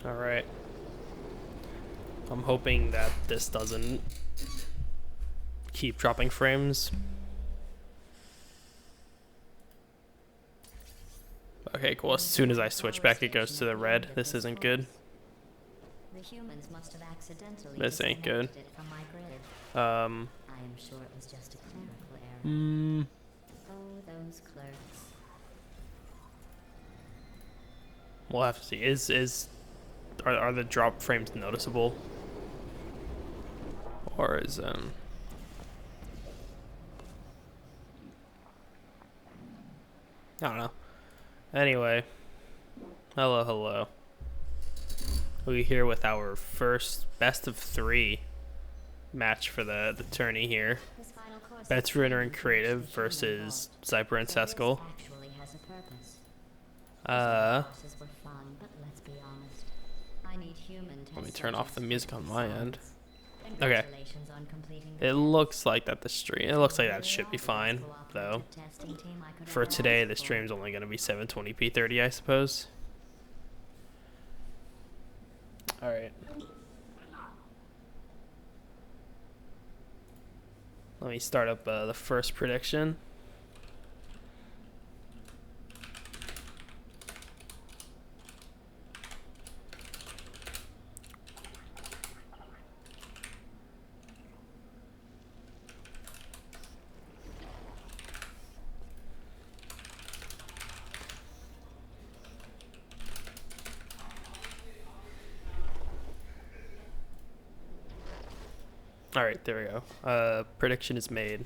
Alright. I'm hoping that this doesn't keep dropping frames. Okay, cool. As soon as I switch back, it goes to the red. This isn't good. This ain't good. I am sure it was just a clerical error. Oh, those clerks. We'll have to see. Are the drop frames noticeable? Or is I don't know. Anyway, hello. We here with our first best of 3 match for the tourney here. Betsruner and Creative versus Zyper and Seskal. Let me turn off the music on my end. Okay. It looks like that should be fine, though. For today, the stream's only going to be 720p 30, I suppose. Alright. Let me start up the first prediction. Alright, there we go. Prediction is made.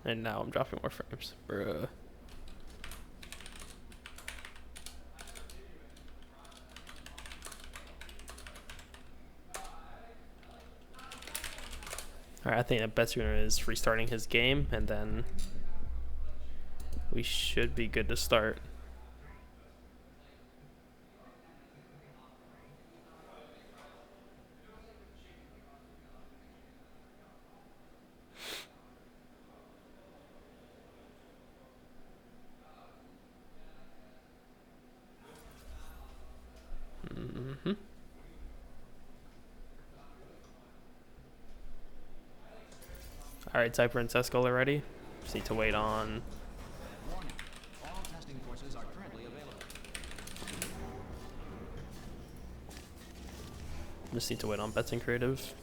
And now I'm dropping more frames. Bruh. Alright, I think that Betsruner is restarting his game, and then we should be good to start. Alright, Zyper and Seskal are ready. Just need to wait on... Just need to wait on Bets and Creative.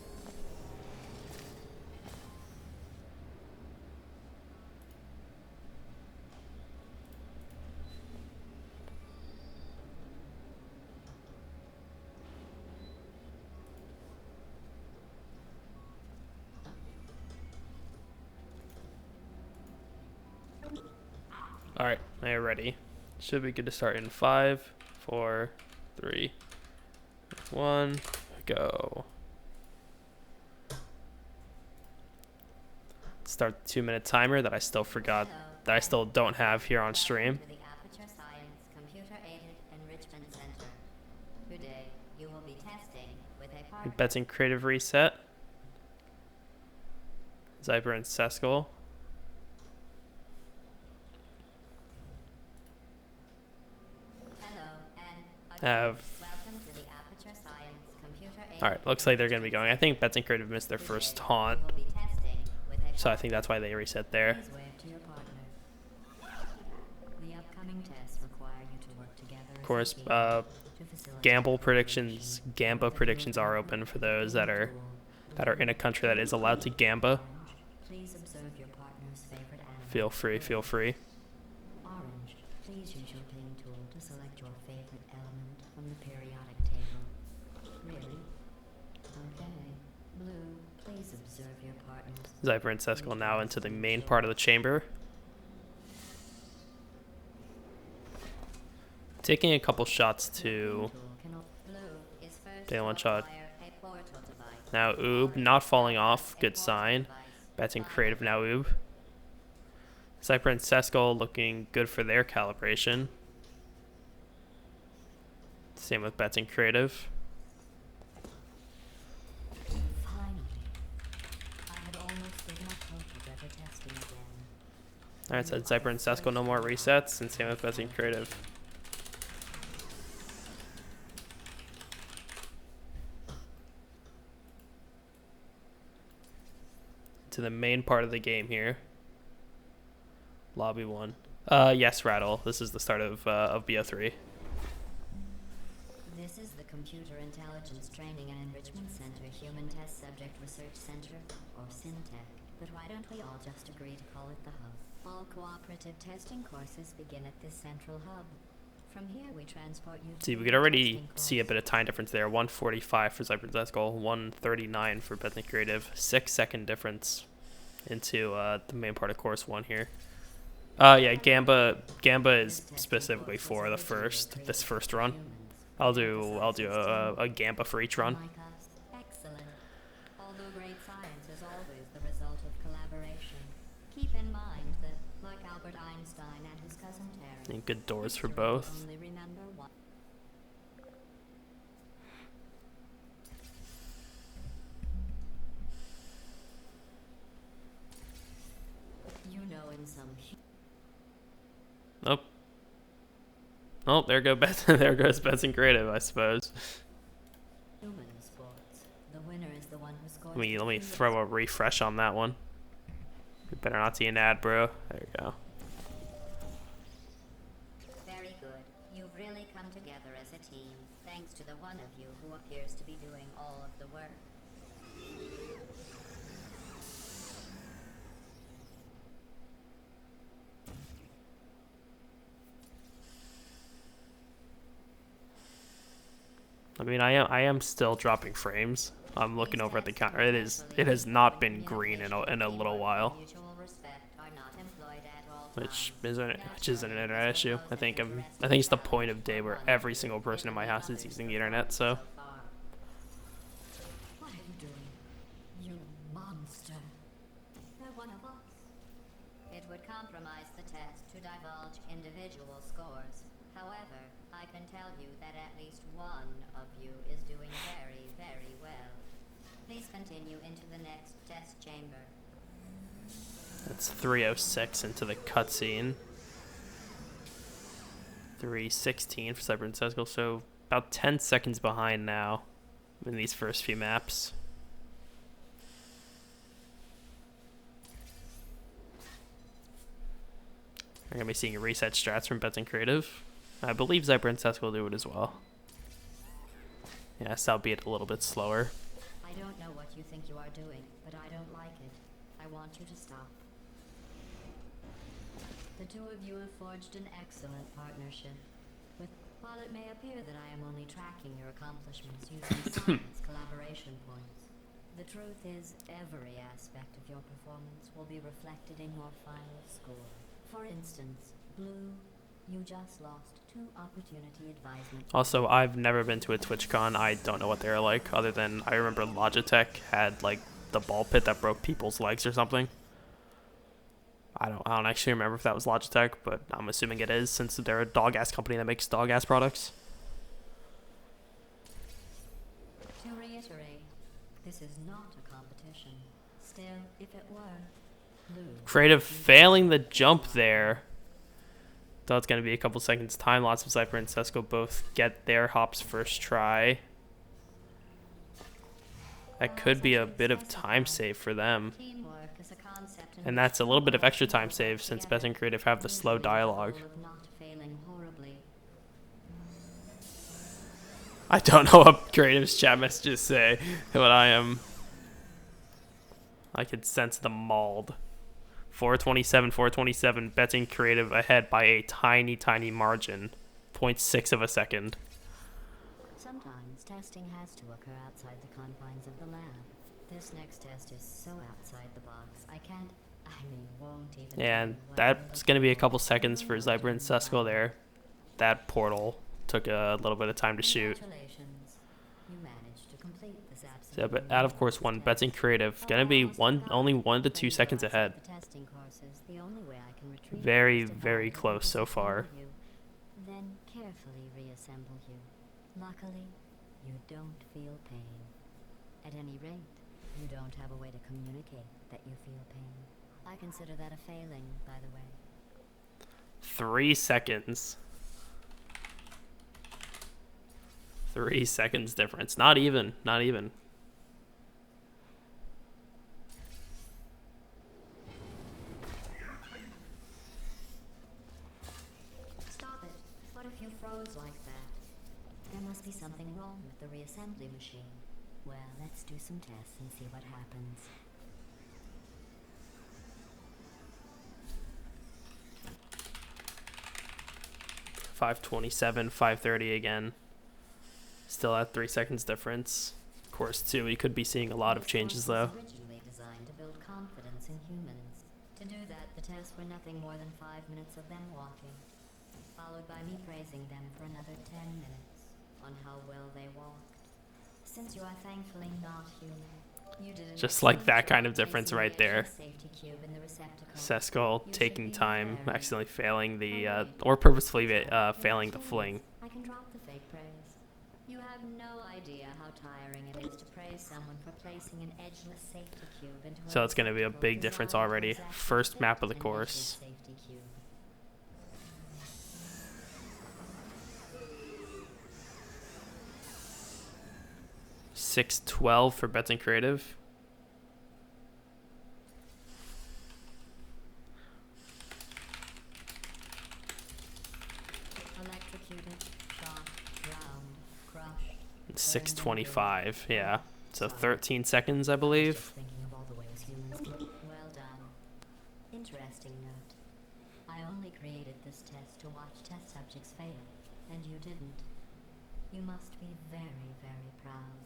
Alright, now you're ready. Should be good to start in 5, 4, 3, 1, go. Start the 2-minute timer that I still forgot, that I still don't have here on stream. Bets and Creative reset. Zyper and Seskal. Alright, looks like they're going to be going. I think Bets and Creative missed their first taunt, so I think that's why they reset there. Of course, Gamba predictions are open for those that are in a country that is allowed to Gamba. Feel free. Orange, please use your paint tool to select your favorite element from the periodic table. Really? Okay. Blue, please observe your partners. Zyper and Seskal now into the main part of the chamber. Taking a couple shots to... Taking one shot. Now Oob, not falling off. Good sign. Bets and Creative now Oob. Zyper and Seskal looking good for their calibration. Same with Bets and Creative. Alright, so Zyper and Seskal no more resets, and same with Bets and Creative. to the main part of the game here. Lobby 1. Yes, Rattle. This is the start of BO3. This is the Computer Intelligence Training and Enrichment Center Human Test Subject Research Center, or SynTech. But why don't we all just agree to call it the Hub? All cooperative testing courses begin at this central hub. From here we transport you to See, we the could already testing see a course. bit of time difference there. 145 for Zyper and Seskal, 139 for Betsruner Creative. 6-second difference into the main part of course 1 here. Yeah, Gamba is specifically for this first run. I'll do a Gamba for each run. Unlike us. Excellent. Although great science is always the result of collaboration, keep in mind that, like Albert Einstein and his cousin Terence, And good doors for history will both. only remember one. You know, in some Oh, there goes Betsruner Creative, I suppose. human sports, the winner is the one who scores. Let me throw a refresh on that one. You better not see an ad, bro. There you go. Very good. You've really come together as a team, thanks to the one of you who appears to be doing all of the work. I mean, I am still dropping frames. I'm looking over at the counter. It has not been green in a little while, which isn't an internet issue. I think it's the point of day where every single person in my house is using the internet. So What are you doing? You monster. They're one of us. It would compromise the test to divulge individual scores. However, I can tell you that at least one of you is doing very, very well. Please continue into the next test chamber. that's 3:06 into the cutscene. 3:16 for Zyper and Seskal. So about 10 seconds behind now in these first few maps. We're gonna be seeing reset strats from Betsruner Creative. I believe Zyper and Seskal do it as well. Yes, albeit a little bit slower. I don't know what you think you are doing, but I don't like it. I want you to stop. The two of you have forged an excellent partnership. While it may appear that I am only tracking your accomplishments using science collaboration points, the truth is every aspect of your performance will be reflected in your final score. For instance, Blue, you just lost 2 opportunity advisement. Also, I've never been to a TwitchCon. I don't know what they're like, other than I remember Logitech had like the ball pit that broke people's legs or something. I don't actually remember if that was Logitech, but I'm assuming it is since they're a dog ass company that makes dog ass products. To reiterate, this is not a competition. Still, if it were, Blue. Creative failing the jump there. Thought it's gonna be a couple seconds time. Lots of Zyper and Seskal both get their hops first try. That could be a bit of time save for them. Teamwork is a concept in And which that's a little bit of all extra time people save work since together. Betsruner Creative have the slow dialogue. Goal of not failing horribly. I don't know what Creative's chat messages say, but I could sense the mauled. 427, Betsruner Creative ahead by a tiny, tiny margin. 0.6 of a second. Sometimes testing has to occur outside the confines of the lab. This next test is so outside the box, won't even. And tell you what that's I'm going to be a looking couple for. seconds for Zyper and Seskal there. That portal took a little bit of time to shoot. Congratulations. You managed to complete this So, absolutely but out of course, one marvelous Betsruner test. Creative going to be only 1 to 2 seconds When you ahead. accept the testing courses, the only way I can retrieve Very, you is to very find close so and far. disassemble you, then carefully reassemble you. Luckily, you don't feel pain. At any rate, you don't have a way to communicate that you feel pain. I consider that a failing, by the way. 3 seconds. 3 seconds difference. Not even. goes like that. There must be something wrong with the reassembly machine. Well, let's do some tests and see what happens. .527, 5:30 again. Still at 3 seconds difference. Course 2, we could be seeing a lot of changes though. This course was originally designed to build confidence in humans. To do that, the tests were nothing more than 5 minutes of them walking, followed by me praising them for another 10 minutes on how well they walked. Since you are thankfully not human, you did Just like that kind of difference right there. Seskal taking time, accidentally failing the, or purposefully failing the fling. I can drop the fake praise. You have no idea how tiring it is to praise someone for placing an edgeless safety cube into a So it's going to be a big receptacle difference designed to already. exactly First fit map of the an course. edgeless safety cube. 6:12 for Bets and Creative. Electrocuted, shot, drowned, crushed. 6:25, yeah. So 13 seconds, I believe. Just thinking of all the ways humans can. Well done. Interesting note. I only created this test to watch test subjects fail, and you didn't. You must be very, very proud.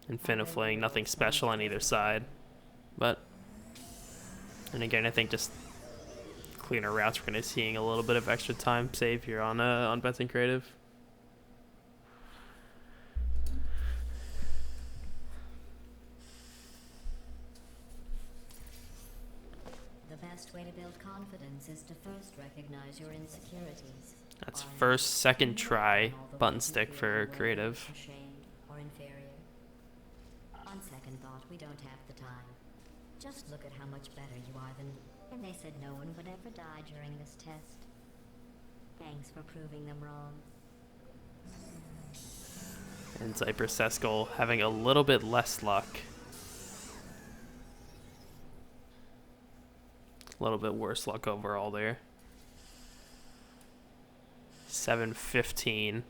Infinifling, nothing special on either side. But, and again, I think just cleaner routes, we're going to be seeing a little bit of extra time save here on Bets and Creative. The best way to build confidence is to first recognize your insecurities. That's Are first, second you try all the button ways you stick feel for unworthy, Creative. ashamed, or inferior? On second thought, we don't have the time. Just look at how much better you are than. And they said no one would ever die during this test. Thanks for proving them wrong. And Zyper Seskal having a little bit less luck. A little bit worse luck overall there. 7:15.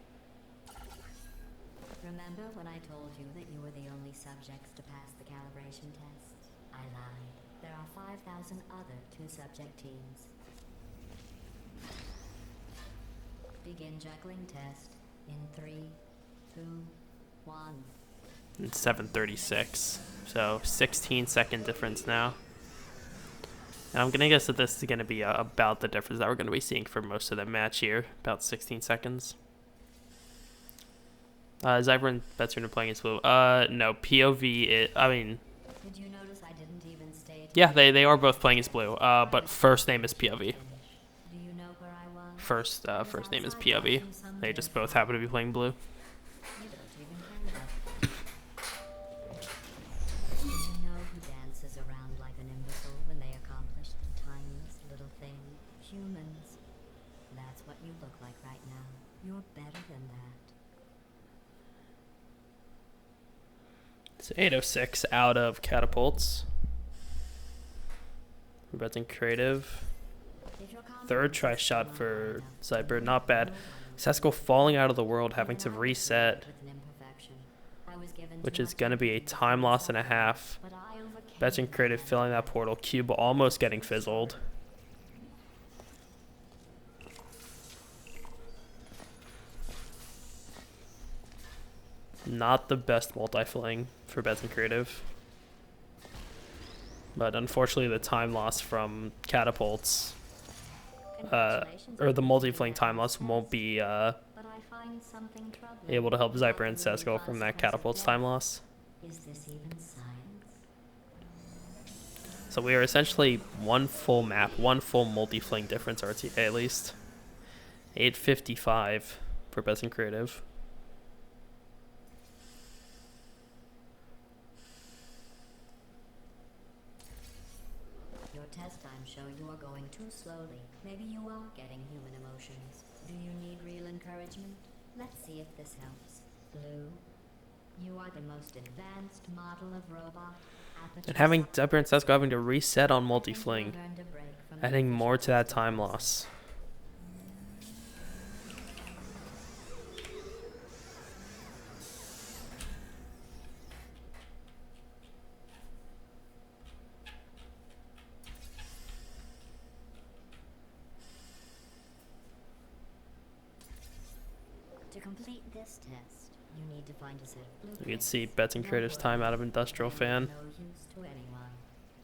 Remember when I told you that you were the only subjects to pass the calibration test? I lied. There are 5,000 other two-subject teams. Begin juggling test in 3, 2, 1. And 7:36. So 16-second difference now. And I'm going to guess that this is going to be about the difference that we're going to be seeing for most of the match here. About 16 seconds. Zyper and Betsruner playing as blue. No, POV, Did you notice I didn't even state? yeah, they are both playing as blue. But first name is POV. Do you know where I was? First name is POV. They just both happen to be playing blue. You don't even care about it. Do you know who dances around like an imbecile when they accomplish the tiniest little thing? Humans. That's what you look like right now. You're better than that. It's 8:06 out of catapults. Bets and Creative. If your Third confidence try is shot low for enough, Zyper, not then bad. no one will Seskal falling out of the world, having to I was reset, born with an imperfection. I was given which too is much going to be a energy time before loss and a suffering, half. but I overcame Bets and Creative that. filling that portal. Cube almost getting fizzled. Not the best multi-fling for Bets and Creative. But unfortunately, the time loss from catapults, Congratulations or on the completing multi-fling that time last loss, won't test, be but I find something troubling able to help about Zyper and the root Seskal cause from that of catapults death. time loss. Is this even science? So we are essentially one full map, one full multi-fling difference RTA at least. 8:55 for Bets and Creative. Your test times show you are going too slowly. Maybe you are getting human emotions. Do you need real encouragement? Let's see if this helps. Blue, you are the most advanced model of robot. And having Zyper and Seskal having to reset on multi-fling, adding more to that time loss. complete this test, you need to find a set of blueprints. You can see Bets and Creative's time out of Industrial They are Fan. no use to anyone.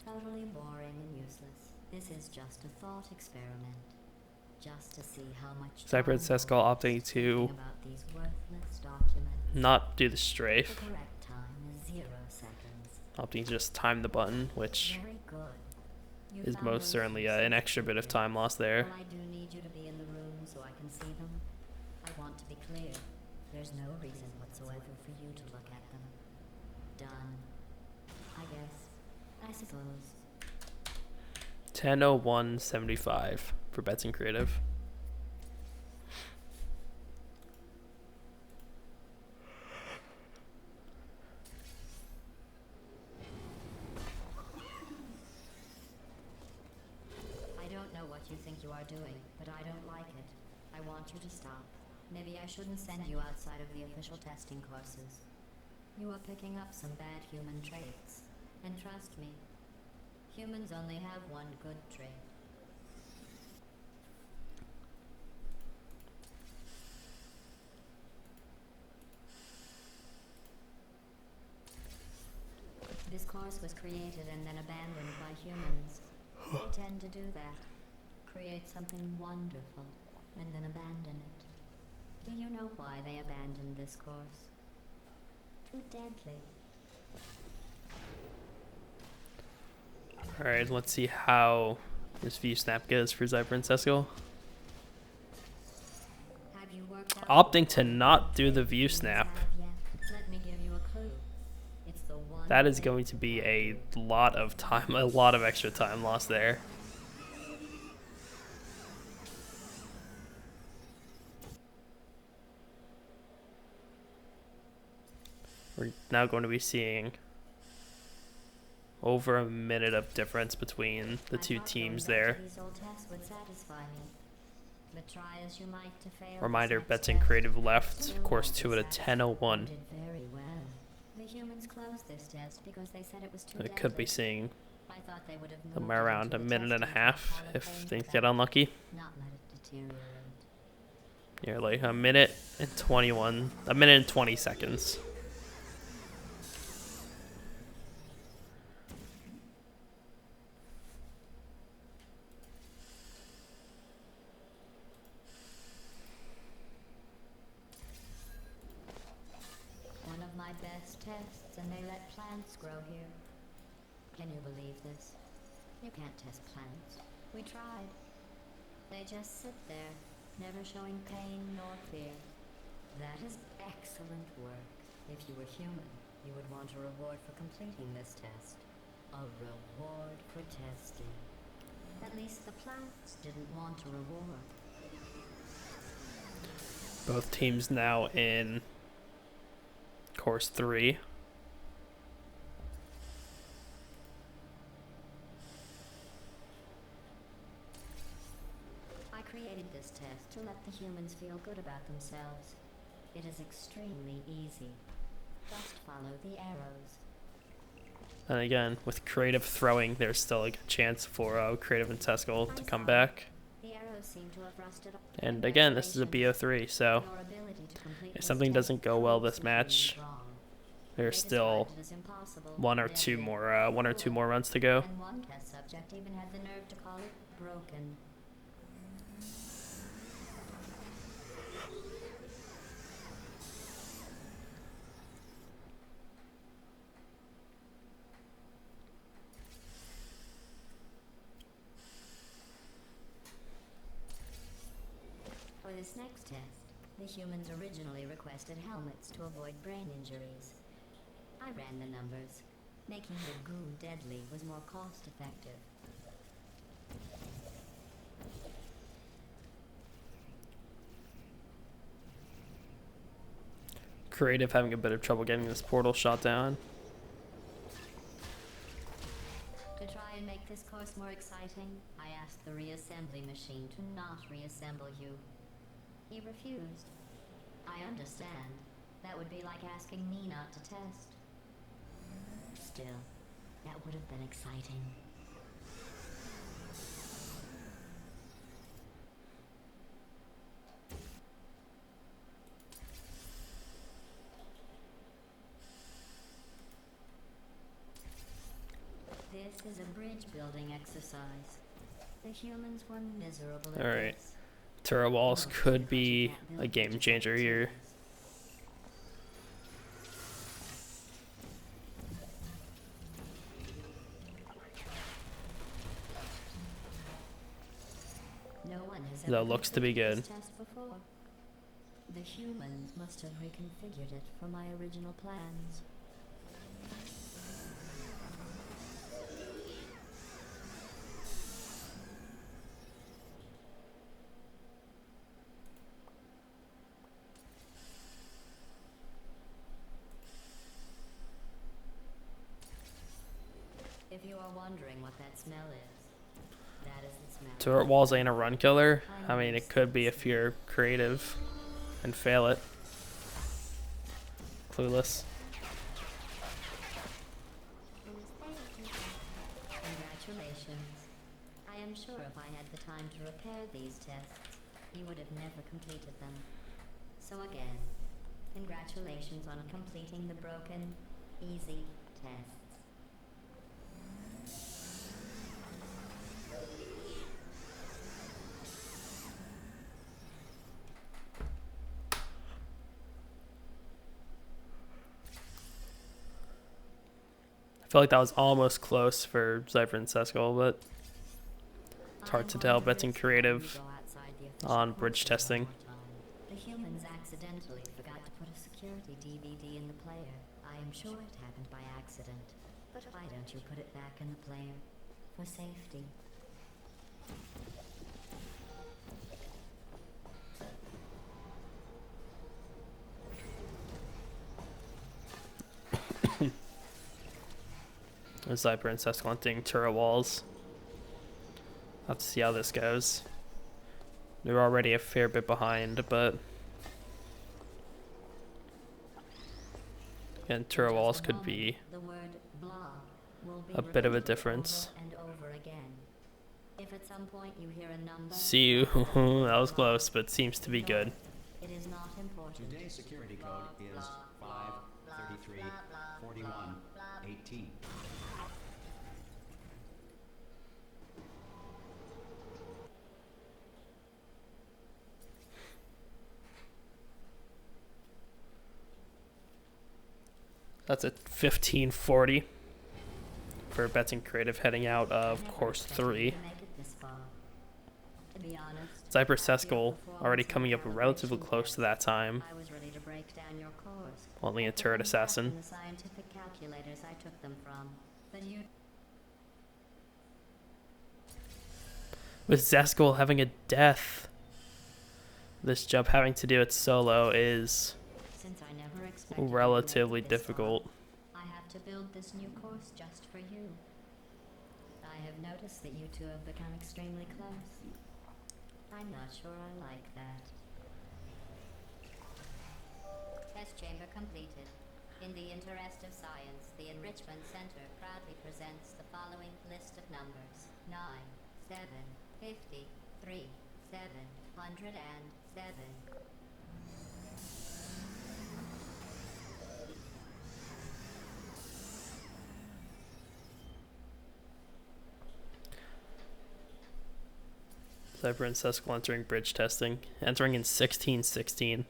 Totally boring and useless. This is just a thought experiment. Just to see how much Zyper and Seskal opting to about these worthless documents. not do the The strafe. correct time is 0 seconds. Opting to just time the button, which Very good. You is found most those certainly pieces an extra bit of time lost there. Well, I do need you to be in the room so I can see them. I want to be clear. There's no reason whatsoever for you to look at them. Done. I guess. I suppose. 10:01:75 for Bets and Creative. I don't know what you think you are doing, but I don't like it. I want you to stop. Maybe I shouldn't send you outside of the official testing courses. You are picking up some bad human traits. And trust me, humans only have one good trait. This course was created and then abandoned by humans. They tend to do that. Create something wonderful and then abandon it. Do you know why they abandoned this course? Too deadly. Alright, let's see how this view snap goes for Zyper and Seskal. Have you worked out Opting to not do the view snap. Let me give you a clue. It's the one That is thing- going to be a lot of time, a lot of extra time lost there. We're now going to be seeing over a minute of difference between the I two thought teams going back there. to these old tests would satisfy me. But try as you might to fail Reminder, this Bets next and test. Creative left, Still course won't 2 be at a satisfied. 10:01. You did very well. The humans closed this test because they said it was too I could be deadly. seeing I thought they would have moved somewhere it around into a the minute and a testing half protocol if and things things get unlucky. not let it deteriorate. Nearly a minute and 21, a minute and 20 seconds. One of my best tests, and they let plants grow here. Can you believe this? You can't test plants. We tried. They just sit there, never showing pain nor fear. That is excellent work. If you were human, you would want a reward for completing this test. A reward for testing. At least the plants didn't want a reward. Both teams now in course 3. I created this test to let the humans feel good about themselves. It is extremely easy. Just follow the arrows. And again, with Creative throwing, there's still a good chance for Creative and Seskal to come back. The arrows seem to have rusted off. And again, this is a BO3, so Your ability to complete if this something test doesn't go well proves this the humans match, wrong. there's They still described it as impossible, one or deadly, two more runs to go. and one test subject even had the nerve to call it broken. For this next test, the humans originally requested helmets to avoid brain injuries. I ran the numbers. Making the goo deadly was more cost effective. Creative having a bit of trouble getting this portal shot down. To try and make this course more exciting, I asked the reassembly machine to not reassemble you. He refused. I understand. That would be like asking me not to test. Still, that would have been exciting. This is a bridge building exercise. The humans were miserable at Alright. this. Turret walls Mostly could because you be can't build a game bridges changer like here. humans. No one has ever That looks to be completed good. this test before. The humans must have reconfigured it for my original plans. If you are wondering what that smell is, that is the smell. Turret walls ain't a run killer. I mean, it could be if you're creative and fail it. Clueless. Congratulations. I am sure if I had the time to repair these tests, you would have never completed them. So again, congratulations on completing the broken, easy tests. I feel like that was almost close for Zyper and Seskal, but it's hard to tell. Betting creative on bridge testing. The humans accidentally forgot to put a security DVD in the player. I am sure it happened by accident. But why don't you put it back in the player? For safety. Zyper and Seskal hunting turret walls. Have to see how this goes. They're already a fair bit behind, but again, turret walls could be The word blah will be a bit of a repeated difference. over and over again. If at some point you hear a number, See you. That was close, but seems to be good. it is not important. Today's security code is 5334118. That's at 1540 for Betting Creative heading out of course 3. To make it this far. To be honest, Zyper after your Seskal already performance coming in up the relatively calibration close to that time. I was ready to break down your course. Only a Put turret them back assassin. in the scientific calculators I took them from. But you With Seskal having a death, this jump having to do it solo is since I never expected you to relatively make it this far, difficult. I have to build this new course just for you. I have noticed that you two have become extremely close. I'm not sure I like that. Test chamber completed. In the interest of science, the Enrichment Center proudly presents the following list of numbers. 9, 7, 50, 3, 707. Zyper and Seskal entering bridge testing, entering in 1616.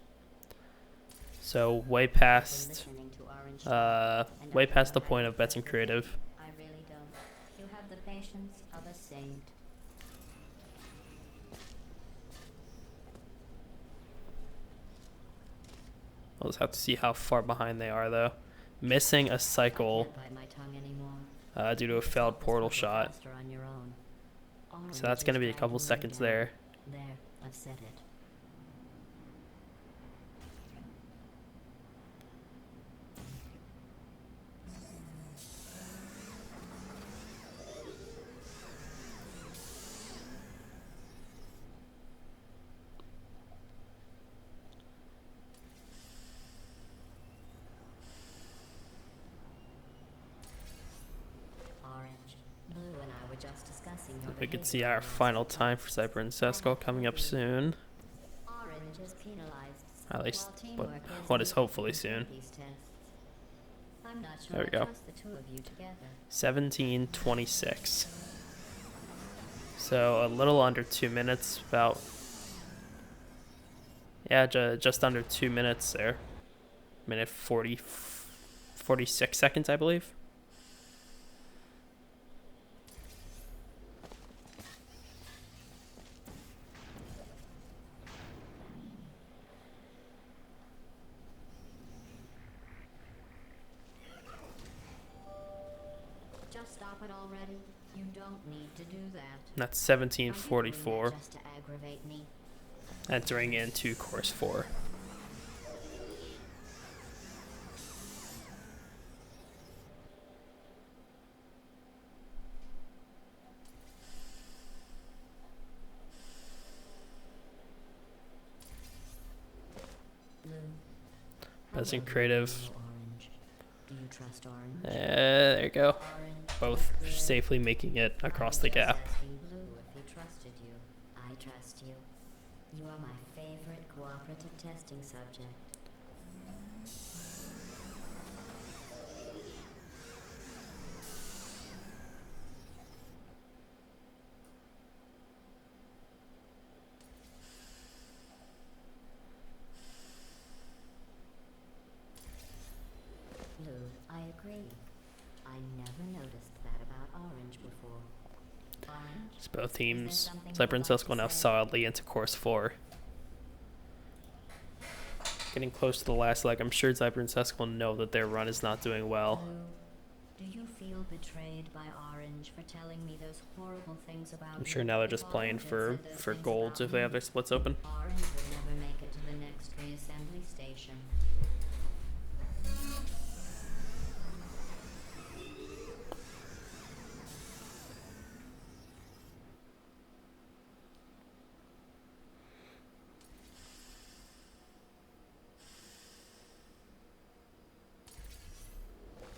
So way past, way past the point of Betting Creative. I really don't. You have the patience of a saint. We'll just have to see how far behind they are, though. Missing a I cycle can't bite my tongue anymore. due to a failed portal shot. Faster on your own. So that's going to be a couple seconds there. There, I've said it. Orange, Blue and I were just discussing your We can behavior see our last final week. time for Zyper and Seskal coming up soon. Orange is penalized. At least while teamwork what is needed hopefully to soon. complete these tests. I I'm not sure There we I go. trust the two of you together. 17:26. So a little under 2 minutes, about, yeah, just under 2 minutes there. Minute 46 seconds, I believe. Just stop it already. You don't need to do that. That's Are you doing 17:44, that just to aggravate me? entering into course 4. Blue. Betsing Hello, Creative. blue or orange. Do you trust orange? There you go. Orange. Both Good. safely making it across the I was gap. just asking Blue if he trusted you. I trust you. You are my favorite cooperative testing subject. Blue, I agree. I never noticed that about orange before. Orange? So both teams, something Zyper and you'd like Seskal to now say? solidly into course 4. Getting close to the last leg. I'm sure Zyper and Seskal know that their run is not doing well. Blue, do you feel betrayed by orange for telling me those horrible things about I'm you? sure now they're If just playing orange had said those for things golds about if they me, have their splits open. Orange would never make it to the next reassembly station.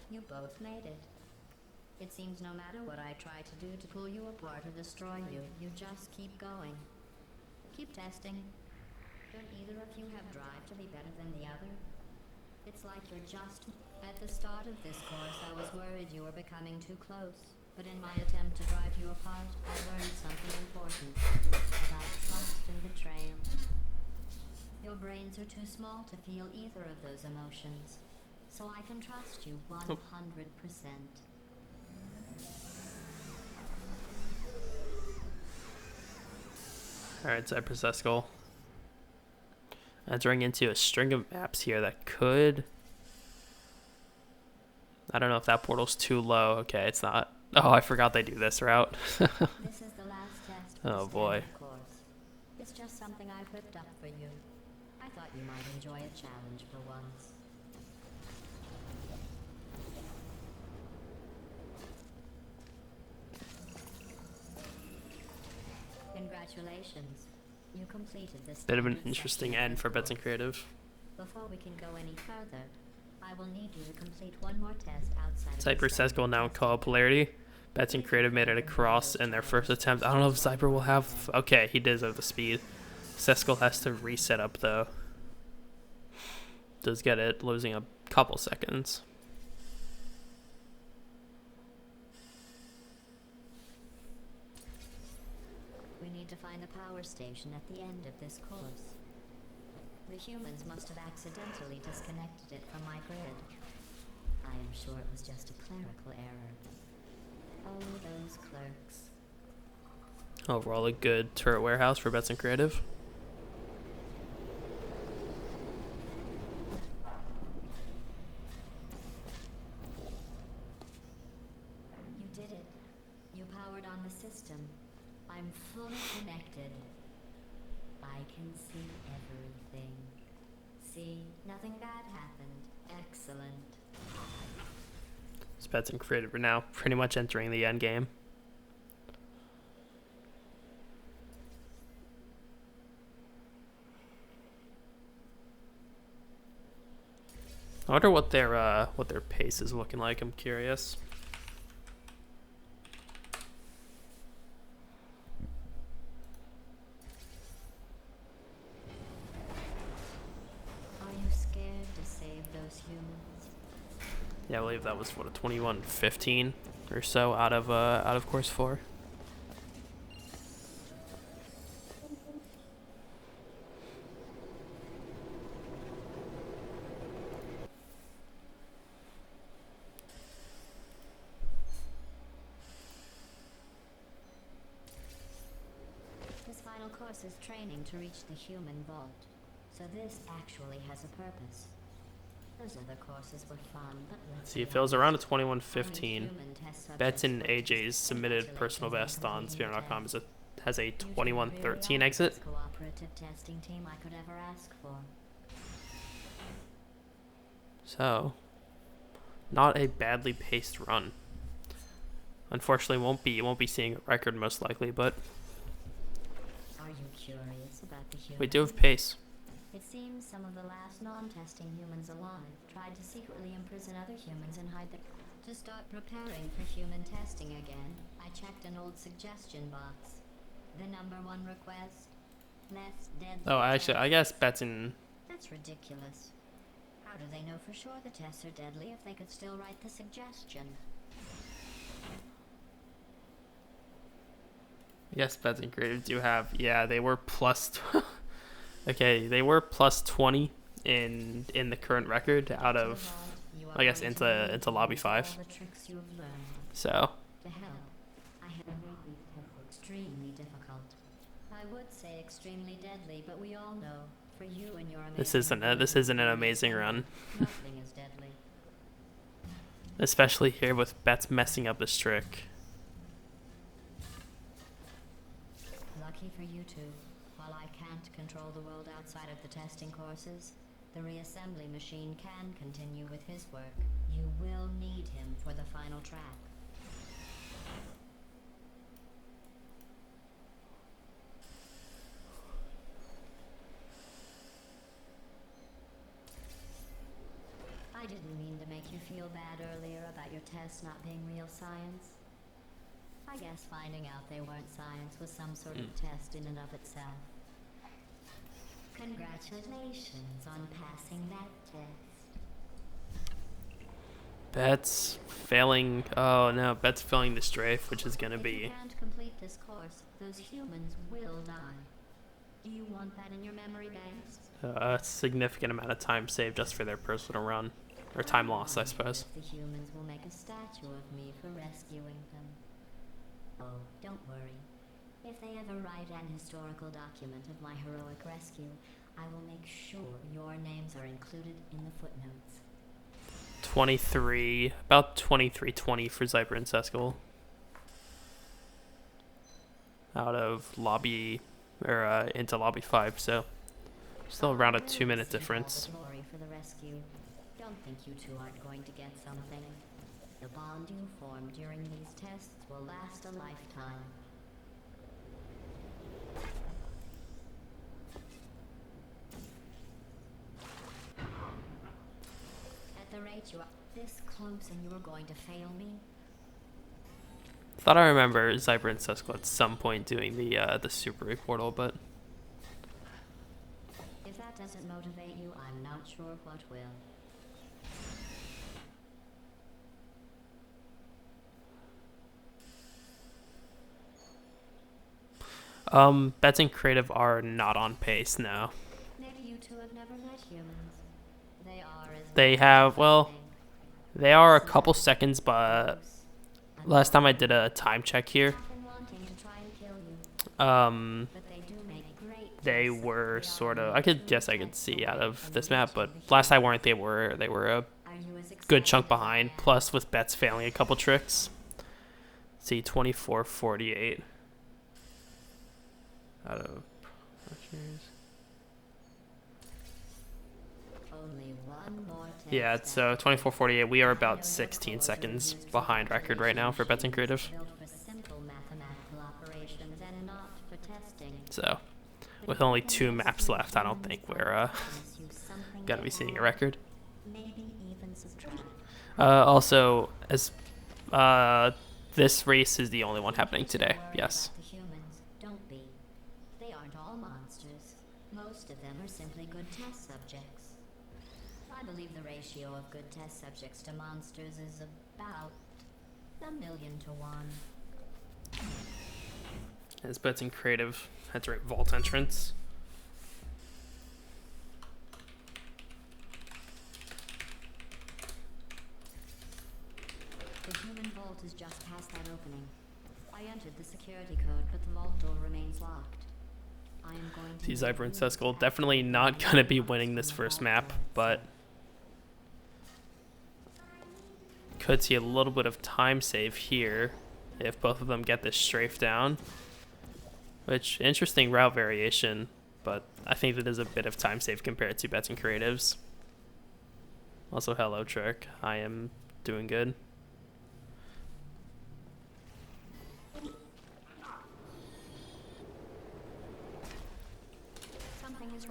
You both made it. It seems no matter what I try to do to pull you apart or destroy you, you just keep going. Keep testing. Don't either of you have drive to be better than the other? It's like you're just... At the start of this course, I was worried you were becoming too close. But in my attempt to drive you apart, I learned something important. About trust and betrayal. Your brains are too small to feel either of those emotions. So I can trust you 100%. Alright, Zyper Seskal. Entering into a string of maps here that could... I don't know if that portal's too low. Okay, it's not. Oh, I forgot they do this route. This is the last test for Oh, the boy. standard course. It's just something I whipped up for you. I thought you might enjoy a challenge for once. Congratulations. You completed this. Bit of an standard interesting section of end the for Betsing course. Creative. Before we can go any further, I will need you to complete one more test outside of Zyper the standard Seskal now in testing. call polarity. Betsing Creative made it across in their first attempt. I don't know if Zyper will have... Okay, he does have the speed. Seskal has to reset up, though. Does get it, losing a couple seconds. We need to find the power station at the end of this course. The humans must have accidentally disconnected it from my grid. I am sure it was just a clerical error. Oh, those clerks. Overall, a good turret warehouse for Betsing Creative. You did it. You powered on the system. I'm fully connected. I can see everything. See, nothing bad happened. Excellent. Betsing Creative are now pretty much entering the end game. I wonder what their pace is looking like. I'm curious. Are you scared to save those humans? Yeah, I believe that was what, a 21:15 or so out of course 4. This final course is training to reach the human vault, so this actually has a purpose. Those other courses were fun, but let's See, be if it was honest, around a only 21:15, human test subjects Bets and were AJ's submitted selected personal for best on completing the Spear.com test. has a You two 21:13 really are exit. the best cooperative testing team I could ever ask for. So, not a badly paced run. Unfortunately, won't be seeing a record most likely, but Are you curious about the humans? we do have pace. It seems some of the last non-testing humans alive tried to secretly imprison other humans and hide their... To start preparing for human testing again, I checked an old suggestion box. The #1 request: less deadly Oh, actually, I tests. guess Bets and That's ridiculous. How do they know for sure the tests are deadly if they could still write the suggestion? yes, Bets and Creative do have. Yeah, they were plus. Okay, they were plus 20 in the current record out To the of. vault, you are I guess going to need into lobby to use 5. all the tricks you have learned. So To help, I have made these tests extremely difficult. I would say extremely deadly, but we all know, for you and your amazing this isn't an amazing run, nothing is deadly. especially here with Bets messing up this trick. Lucky for you two, while I can't control the world outside of the testing courses, the reassembly machine can continue with his work. You will need him for the final track. I didn't mean to make you feel bad earlier about your tests not being real science. I guess finding out they weren't science was some sort of test in and of itself. Congratulations on passing that test. Bets failing. Oh no, Bets failing the strafe, which is gonna If you be. can't complete this course, those humans will die. Do you want that in your memory banks? A significant amount of time saved just for their personal run. Or time loss, I suppose. If the humans will make a statue of me for rescuing them. Oh, don't worry. If they ever write an historical document of my heroic rescue, I will make sure your names are included in the footnotes. 23, about 23:20 for Zyper and Seskal. Out of lobby, or into lobby 5, so still around a 2-minute difference. Glory for the rescue. Don't think you two aren't going to get something. The bond you form during these tests will last a lifetime. At the rate you are this close and you are going to fail me? Thought I remember Zyper and Seskal at some point doing the Super portal, but If that doesn't motivate you, I'm not sure what will. Bets and Creative are not on pace now. Maybe you two have never met humans. They are as They bad have, as well, I think. they are a couple seconds, but last time I did a time check here, Often wanting to try and kill you, they but they do make great tests. were They sort are of, I could true guess I could tests see away out of from this the map, reach but of the last I human. weren't, they were a Are you as good excited chunk as I behind, am? plus with Bets failing a couple tricks. See, 24:48 out of Only one more test yeah, so after 24:48. We are I know about your 16 course seconds uses behind record right now for Bets and calculation Creative. machines built for simple mathematical operations and not for testing. So But with if only you can 2 maps rescue left, I don't humans, think I we're promise you something gonna they be seeing a have. record. Maybe even subtract. Also, as this race is the only one happening In case today. you're worried Yes. about the humans, don't be. They aren't all monsters. Most of them are simply good test subjects. I believe the ratio of good test subjects to monsters is about 1,000,000 to 1. His Bets in creative. That's right, vault entrance. The human vault is just past that opening. I entered the security code, but the vault door remains locked. I am going to... See, Zyper and Seskal definitely not going to be winning this first map, but could see a little bit of time save here if both of them get this strafe down. Which, interesting route variation, but I think that is a bit of time save compared to Bets and Creatives. Also, hello, Trick. I am doing good.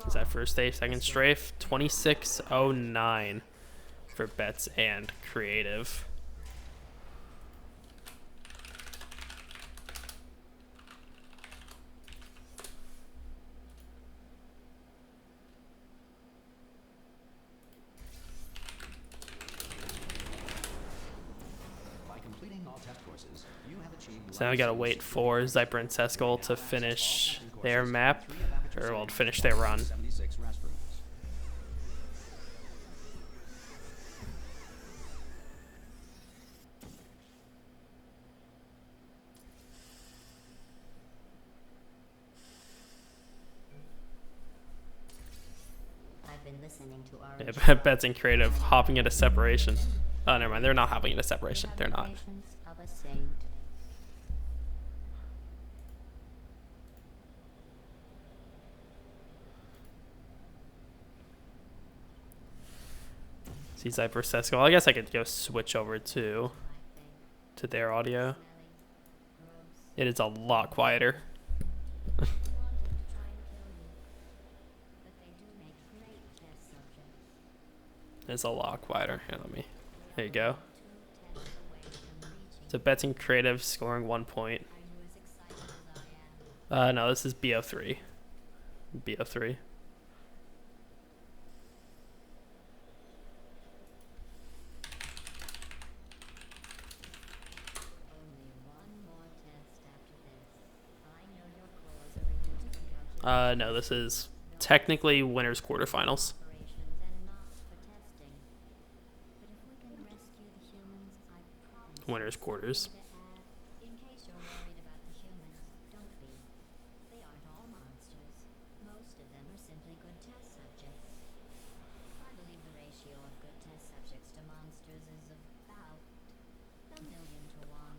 Is that first stage, second strafe? 2609 for Bets and Creative. By completing all test courses, you have achieved So now we gotta wait for Zyper and Seskal to finish their map, or well, finish their run. 76 restrooms. I've been listening to our... Yeah, Bets and Creative hopping into separation. Oh, never mind. They're not hopping into separation. They're not. Of a saint. See Zyper, Seskal. I guess I could go switch over to their audio. It is a lot quieter. It's a lot quieter. Here, let me. There you go. So Bets and Creative scoring 1 point. No, this is BO3. BO3. No, this is technically winners quarterfinals. Winners quarters. In case you're worried about the humans, don't be. They aren't all monsters. Most of them are simply good test subjects. I believe the ratio of good test subjects to monsters is about 1,000,000 to 1.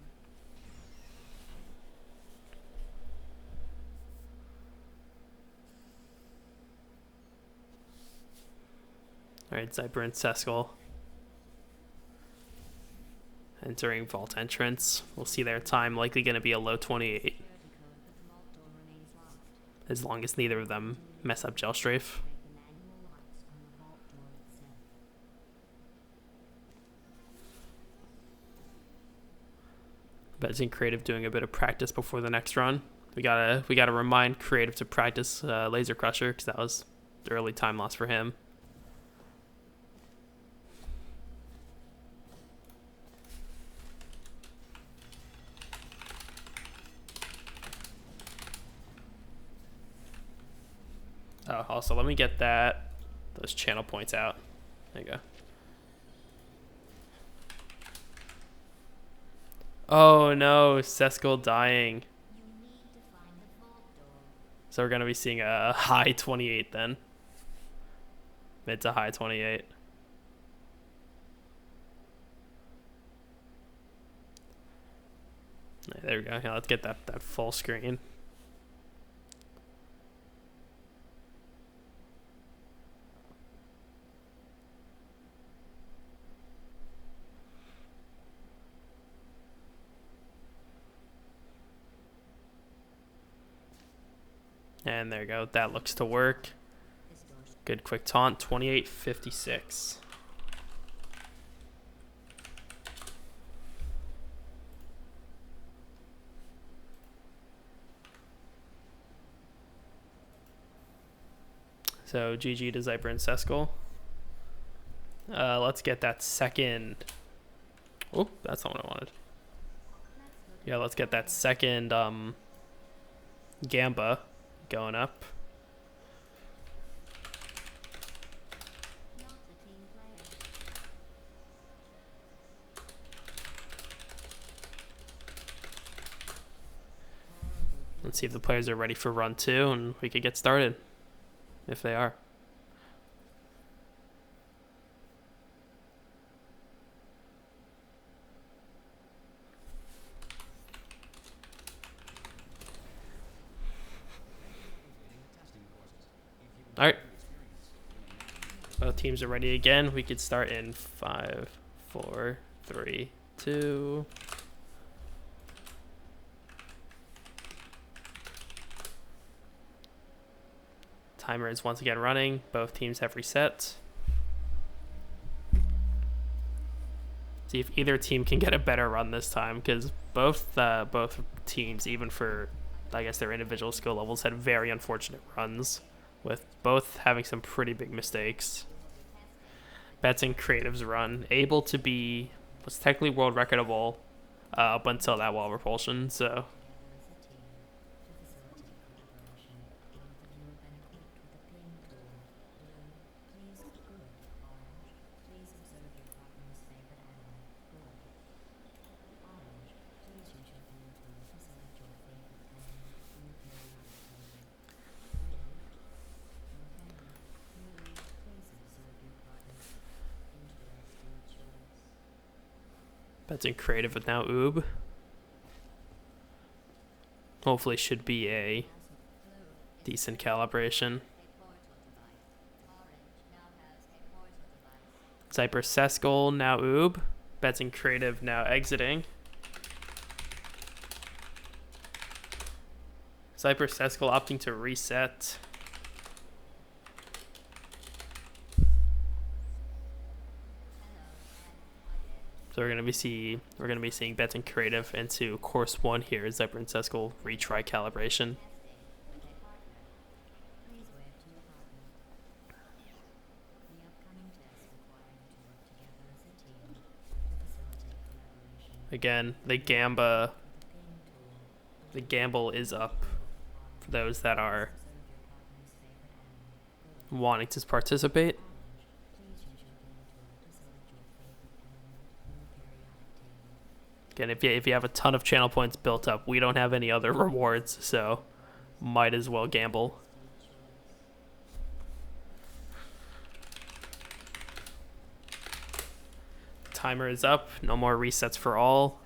Alright, Zyper and Seskal entering vault entrance. We'll see their time likely going to be a low 28, Security code, but the vault door remains locked. as long as neither of them mess up Gel Strafe. Break the manual locks on the vault door itself. Bets and Creative doing a bit of practice before the next run. We gotta remind Creative to practice Laser Crusher, because that was the early time loss for him. Oh, also, let me get those channel points out. There you go. Oh no, Seskal dying. You need to find the vault door. So we're going to be seeing a high 28 then. Mid to high 28. There we go. Yeah, let's get that full screen. And there you go. That looks to work. This door's Good quick taunt. 28-56. So GG to Zyper and Seskal. Let's get that second. Oh, that's not what I wanted. Yeah, let's get that second Gamba going up. Not a team player. Let's see if the players are ready for run 2, and we could get started. If they are. Alright. Both teams are ready again. We could start in 5, 4, 3, 2. Timer is once again running. Both teams have reset. See if either team can get a better run this time, because both teams, even for I guess their individual skill levels, had very unfortunate runs, with both having some pretty big mistakes. Bets and Creative's run, able to be, was technically world recordable up until that wall repulsion, so Bets and Creative with now Oob. Hopefully should be a decent calibration. Zyper Seskal now Oob. Bets and Creative now exiting. Zyper Seskal opting to reset. So we're gonna be seeing Bets and Creative into course 1 here. Zyper and Seskal retry calibration. Again, the gamble is up for those that are wanting to participate. Again, if you have a ton of channel points built up, we don't have any other rewards, so might as well gamble. Timer is up. No more resets for all.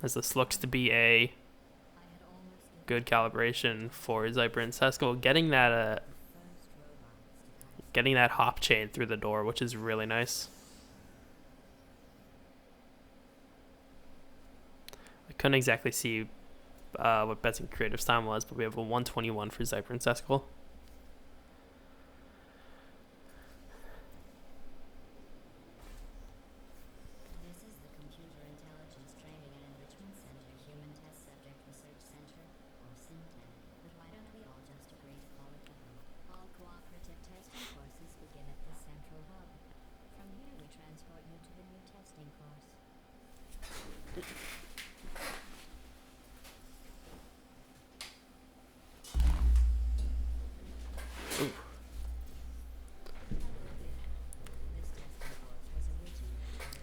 As this looks to be a good calibration for Zyper and Seskal, getting that hop chain through the door, which is really nice. I couldn't exactly see what Bets and Creative's time was, but we have a 121 for Zyper and Seskal.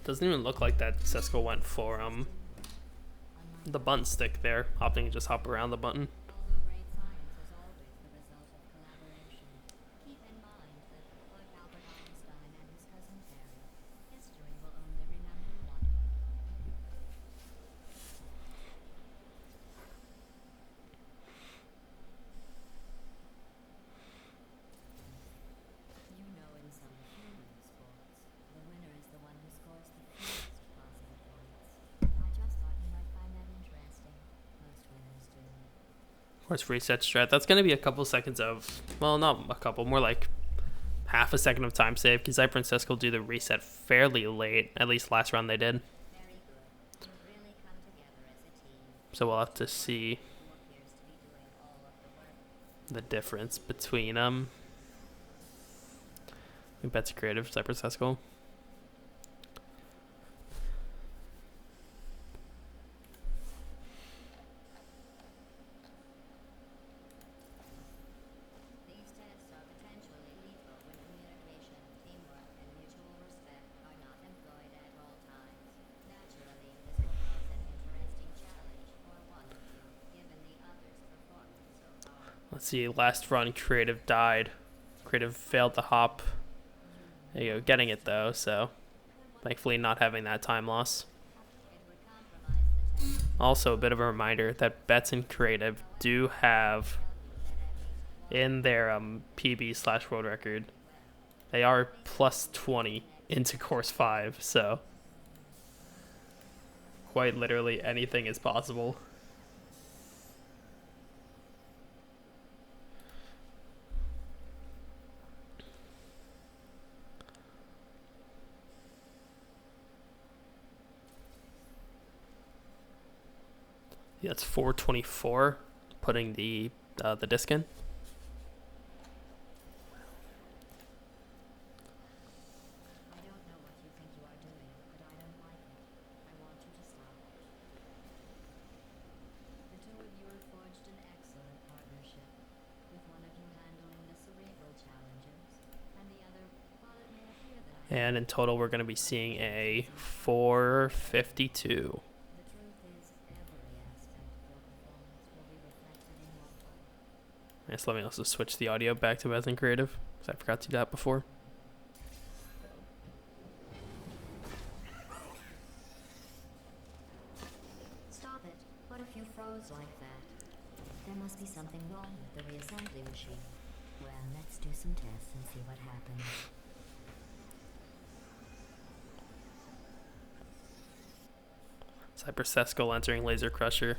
Doesn't even look like that Seskal went for the button stick there, opting to just hop around the button. Course reset strat. That's going to be a couple seconds of, well, not a couple, more like half a second of time save, because Zyper and Seskal do the reset fairly late. At least last round they did. Very good. You've really come together as a team. So we'll have to see Who appears to be doing all of the work. the difference between them. I think Betsy Creative, Zyper, Seskal. These tests are potentially lethal when communication, teamwork, and mutual respect are not employed at all times. Naturally, this will pose an interesting challenge for one of you, given the other's performance so far. Let's see, last run Creative died. Creative failed to hop. There you go, getting it though, so thankfully not having that time loss. It would compromise the test. Also, a bit of a reminder that Bets and Creative do have in their PB/world record, they are plus 20 into course 5, so quite literally anything is possible. Yeah, it's 424, putting the disc in. I don't know what you think you are doing, but I don't like it. I want you to stop. The two of you have forged an excellent partnership, with one of you handling the cerebral challenges, and the other, while it may appear that And in total, we're going to be seeing a 452. the truth is every aspect of your performance will be reflected in your phone. Yes, let me also switch the audio back to Bets and Creative, because I forgot to do that before. Stop it. What if you froze like that? There must be something wrong with the reassembly machine. Well, let's do some tests and see what happens. Zyper Seskal entering Laser Crusher.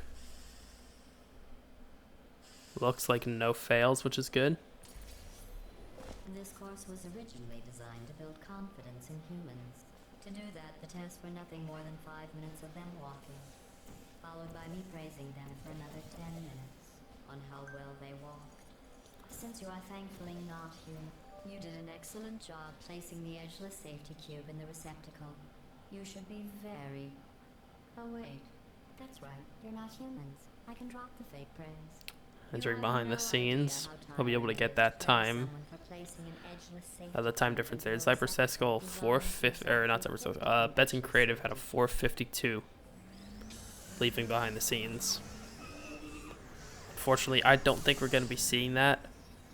Looks like no fails, which is good. This course was originally designed to build confidence in humans. To do that, the tests were nothing more than 5 minutes of them walking, followed by me praising them for another 10 minutes on how well they walked. Since you are thankfully not human, you did an excellent job placing the edgeless safety cube in the receptacle. You should be very... Oh wait, that's right, you're not humans. I can drop the fake praise. Entering behind the scenes, I'll be able to get that time. The time difference there. Zyper Seskal 450, or not Zyper Seskal. Bets and Creative had a 452, leaving behind the scenes. Unfortunately, I don't think we're going to be seeing that.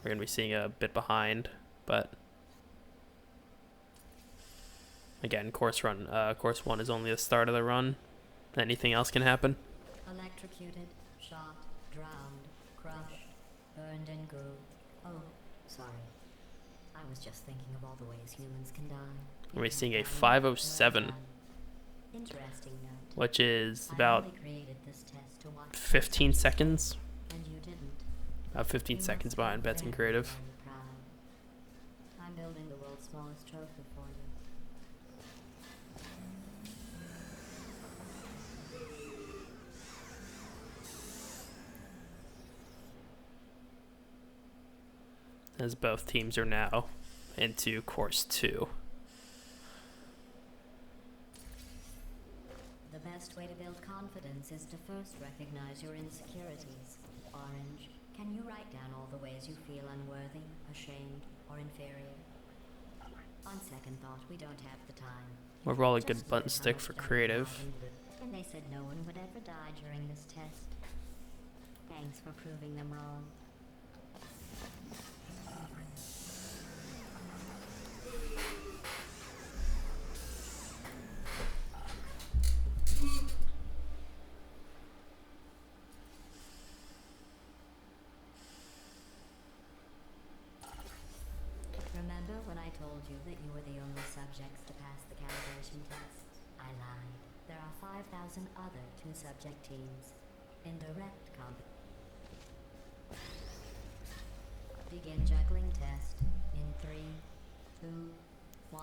We're going to be seeing a bit behind, but again, course 1 is only the start of the run. Anything else can happen. Electrocuted, shot, drowned, crushed, burned and goo. Oh, sorry. I was just thinking of all the ways humans can die. We're seeing a 507, Interesting note. which is I about only created this test to watch 15 seconds. and you didn't. About 15 You seconds must be behind Bets and very, Creative. very proud. I'm building the world's smallest trophy for you. As both teams are now into course 2. The best way to build confidence is to first recognize your insecurities. Orange, can you write down all the ways you feel unworthy, ashamed, or inferior? On second thought, we don't have the time. Overall, a Just good look button at how stick much for time we Creative. have in blue. And they said no one would ever die during this test. Thanks for proving them wrong. Remember when I told you that you were the only subjects to pass the calibration test? I lied. There are 5,000 other two-subject teams in direct competition. begin juggling test in 3, 2, 1.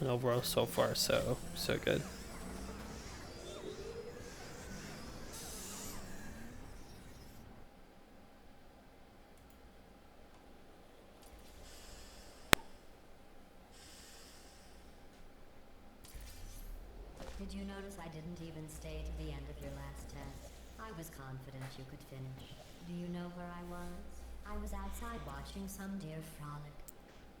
And overall, so far, so good. Did you notice I didn't even stay to the end of your last test? I was confident you could finish. Do you know where I was? I was outside watching some deer frolic.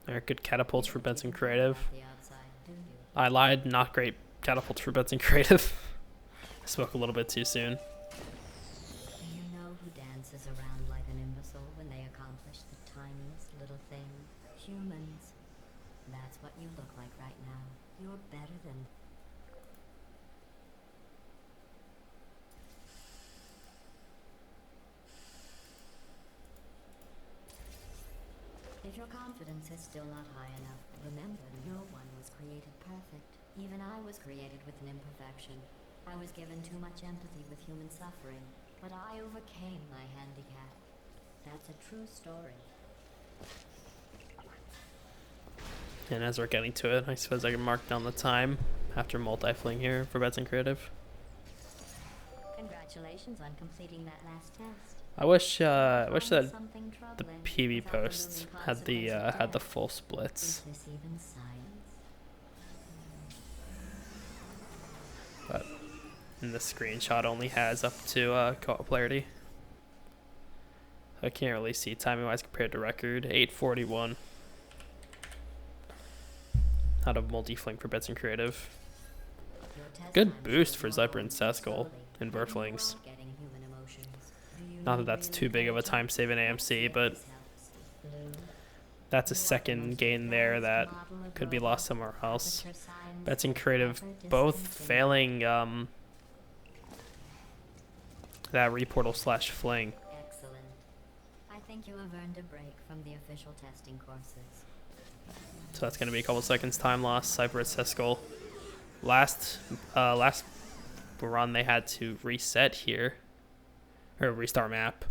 There are good catapults for Benson Creative. The outside, do you? I lied, not great catapults for Benson Creative. I spoke a little bit too soon. Do you know who dances around like an imbecile when they accomplish the tiniest little thing? Humans. That's what you look like right now. You're better than... If your confidence is still not high enough, remember no one was created perfect. Even I was created with an imperfection. I was given too much empathy with human suffering, but I overcame my handicap. That's a true story. And as we're getting to it, I suppose I can mark down the time after multi-fling here for Benson Creative. Congratulations on completing that last test. I wish that Something the troubling PB without post removing had the consequences. full Is splits, this even science? but and the screenshot only has up to co-op clarity. I can't really see timing wise compared to record. 8:41 out of multi-fling for Benson Creative. Your test Good time boost shows for you Zyper are and moving Seskal slowly, in but you Verflings. are getting human emotions. Do you Not know that that's real too big of a intelligence? time save in AMC, but This helps. Blue, that's a you are the second most gain there advanced that model of could be robot lost somewhere else. aperture science Benson has Creative ever both discontinued. failing that reportal / fling. Excellent. I think you have earned a break from the official testing courses. So that's going to be a couple seconds time loss. Zyper at Seskal. Last run they had to reset here. Or restart map.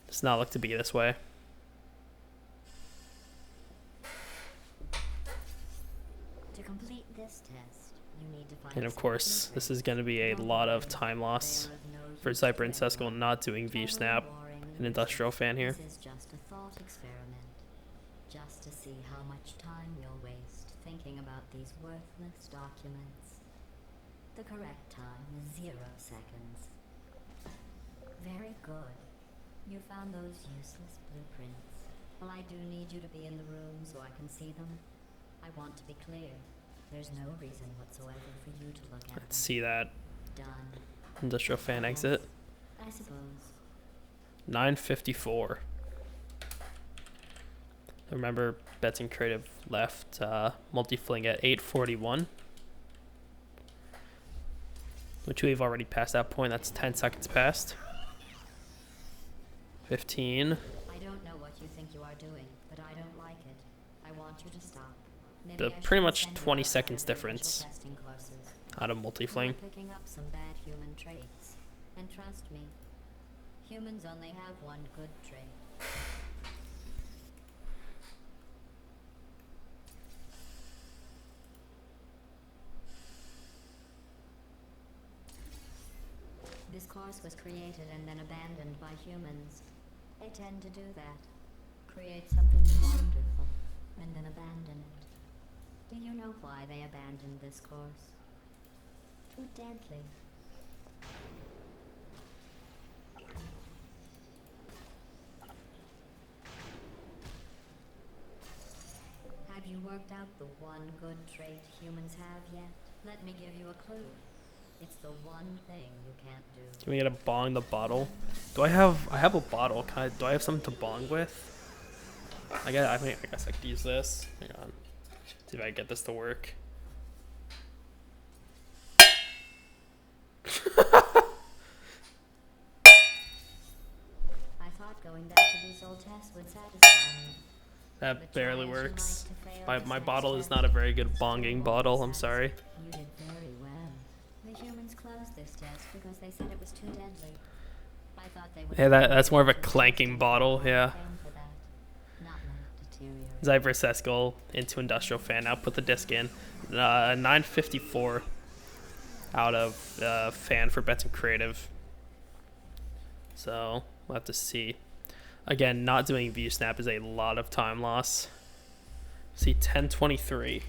Does not look to be this way. To complete this test, you need to find And of some course, key this is things. going to be a Don't lot of worry, time they loss are of no for use Zyper to and Seskal anyone. not doing view Totally snap. boring and An industrial fan here. This is just a thought experiment. Just to see how much time you'll waste thinking about these worthless documents. The correct time is 0 seconds. Very good. You found those useless blueprints. Well, I do need you to be in the room so I can see them. I want to be clear. There's no reason whatsoever for you to look at Let's them. see that Done. industrial fan exit. I suppose. 9:54. Remember, Benson Creative left multi-fling at 8:41, which we've already passed that point. That's 10 seconds past. 15. I don't know what you think you are doing, but I don't like it. I want you to stop. Maybe The I should pretty much send you 20 outside seconds of the official difference testing courses. out of You're multi-fling. picking up some bad human traits. And trust me, humans only have one good trait. This course was created and then abandoned by humans. They tend to do that. Create something wonderful and then abandon it. Do you know why they abandoned this course? Too deadly. Have you worked out the one good trait humans have yet? Let me give you a clue. It's the one thing you can't do. Can we get a bong the bottle? I have a bottle. Do I have something to bong with? I guess I could use this. Hang on. See if I can get this to work. I thought going back to these old tests would satisfy me. That But barely try as you works. might to fail My this bottle next is not a very good test, bonging you bottle. won't I'm be sorry. satisfied. You did very well. The humans closed this test because they said it was too deadly. I thought they would Yeah, that's more of a clanking bottle, yeah. for that. Not let it deteriorate. Zyper Seskal into industrial fan. Now put the disc in. 954 out of fan for Bets and Creative. So we'll have to see. Again, not doing view snap is a lot of time loss. See 1023.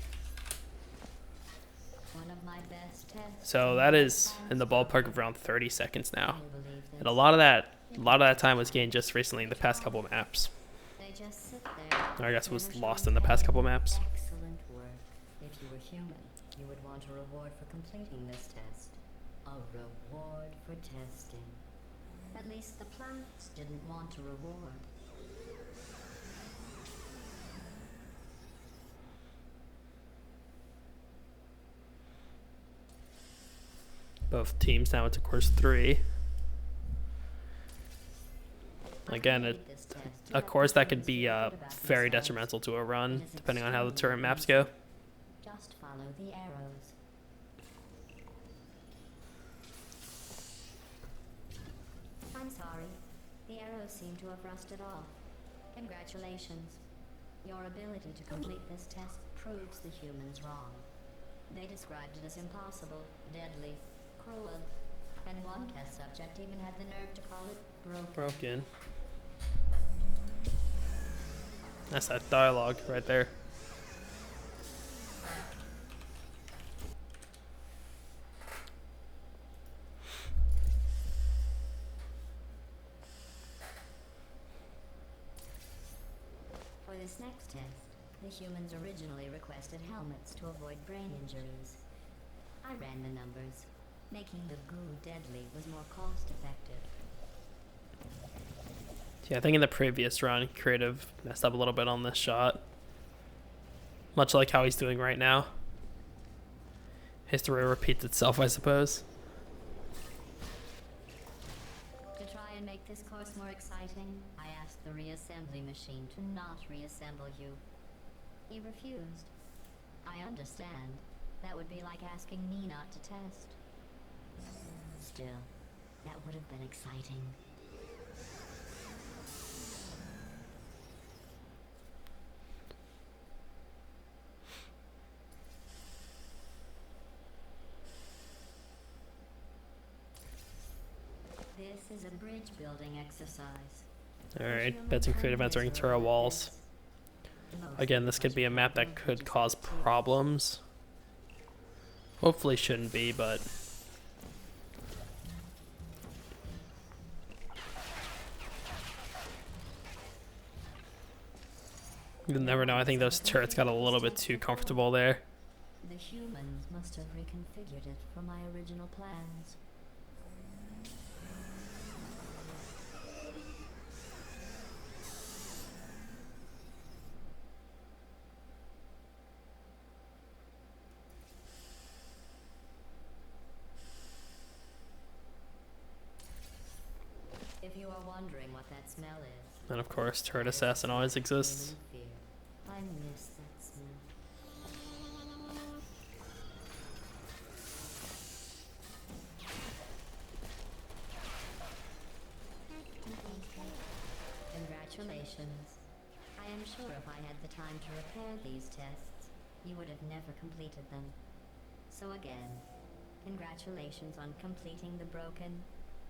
One of my best tests. So that is in the ballpark of around 30 seconds now. Can you believe this? And a lot of that time was gained just recently in the past couple of maps. They just sit there. Or I guess it was never lost showing in the past any couple maps. Excellent work. If you were human, you would want a reward for completing this test. A reward for testing. At least the plants didn't want a reward. Both teams now into course 3. Again, a course that could be very detrimental to a run, depending on how the turret maps go. Just follow the arrows. I'm sorry. The arrows seem to have rusted off. Congratulations. Your ability to complete this test proves the humans wrong. They described it as impossible, deadly, cruel, and one test subject even had the nerve to call it broken. Broken. That's that dialogue right there. For this next test, the humans originally requested helmets to avoid brain injuries. I ran the numbers. Making the goo deadly was more cost effective. Yeah, I think in the previous run, Creative messed up a little bit on this shot. Much like how he's doing right now. History repeats itself, I suppose. To try and make this course more exciting, I asked the reassembly machine to not reassemble you. He refused. I understand. That would be like asking me not to test. Still, that would have been exciting. This is a bridge building exercise. Alright, Bets and Creative entering Tura walls. Again, this could be a map that could cause problems. Hopefully shouldn't be, but... you'll never know. I think those turrets got a little bit too comfortable there. The humans must have reconfigured it for my original plans. If you are wondering what that smell is, And of course, Turret Assassin always exists. fear. I miss that smell. Congratulations. I am sure if I had the time to repair these tests, you would have never completed them. So again, congratulations on completing the broken,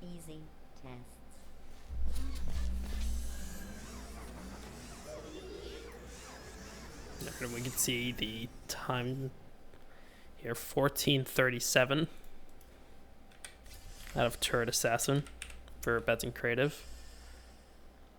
easy tests. And we can see the time here, 14:37 out of Turret Assassin for Bets and Creative.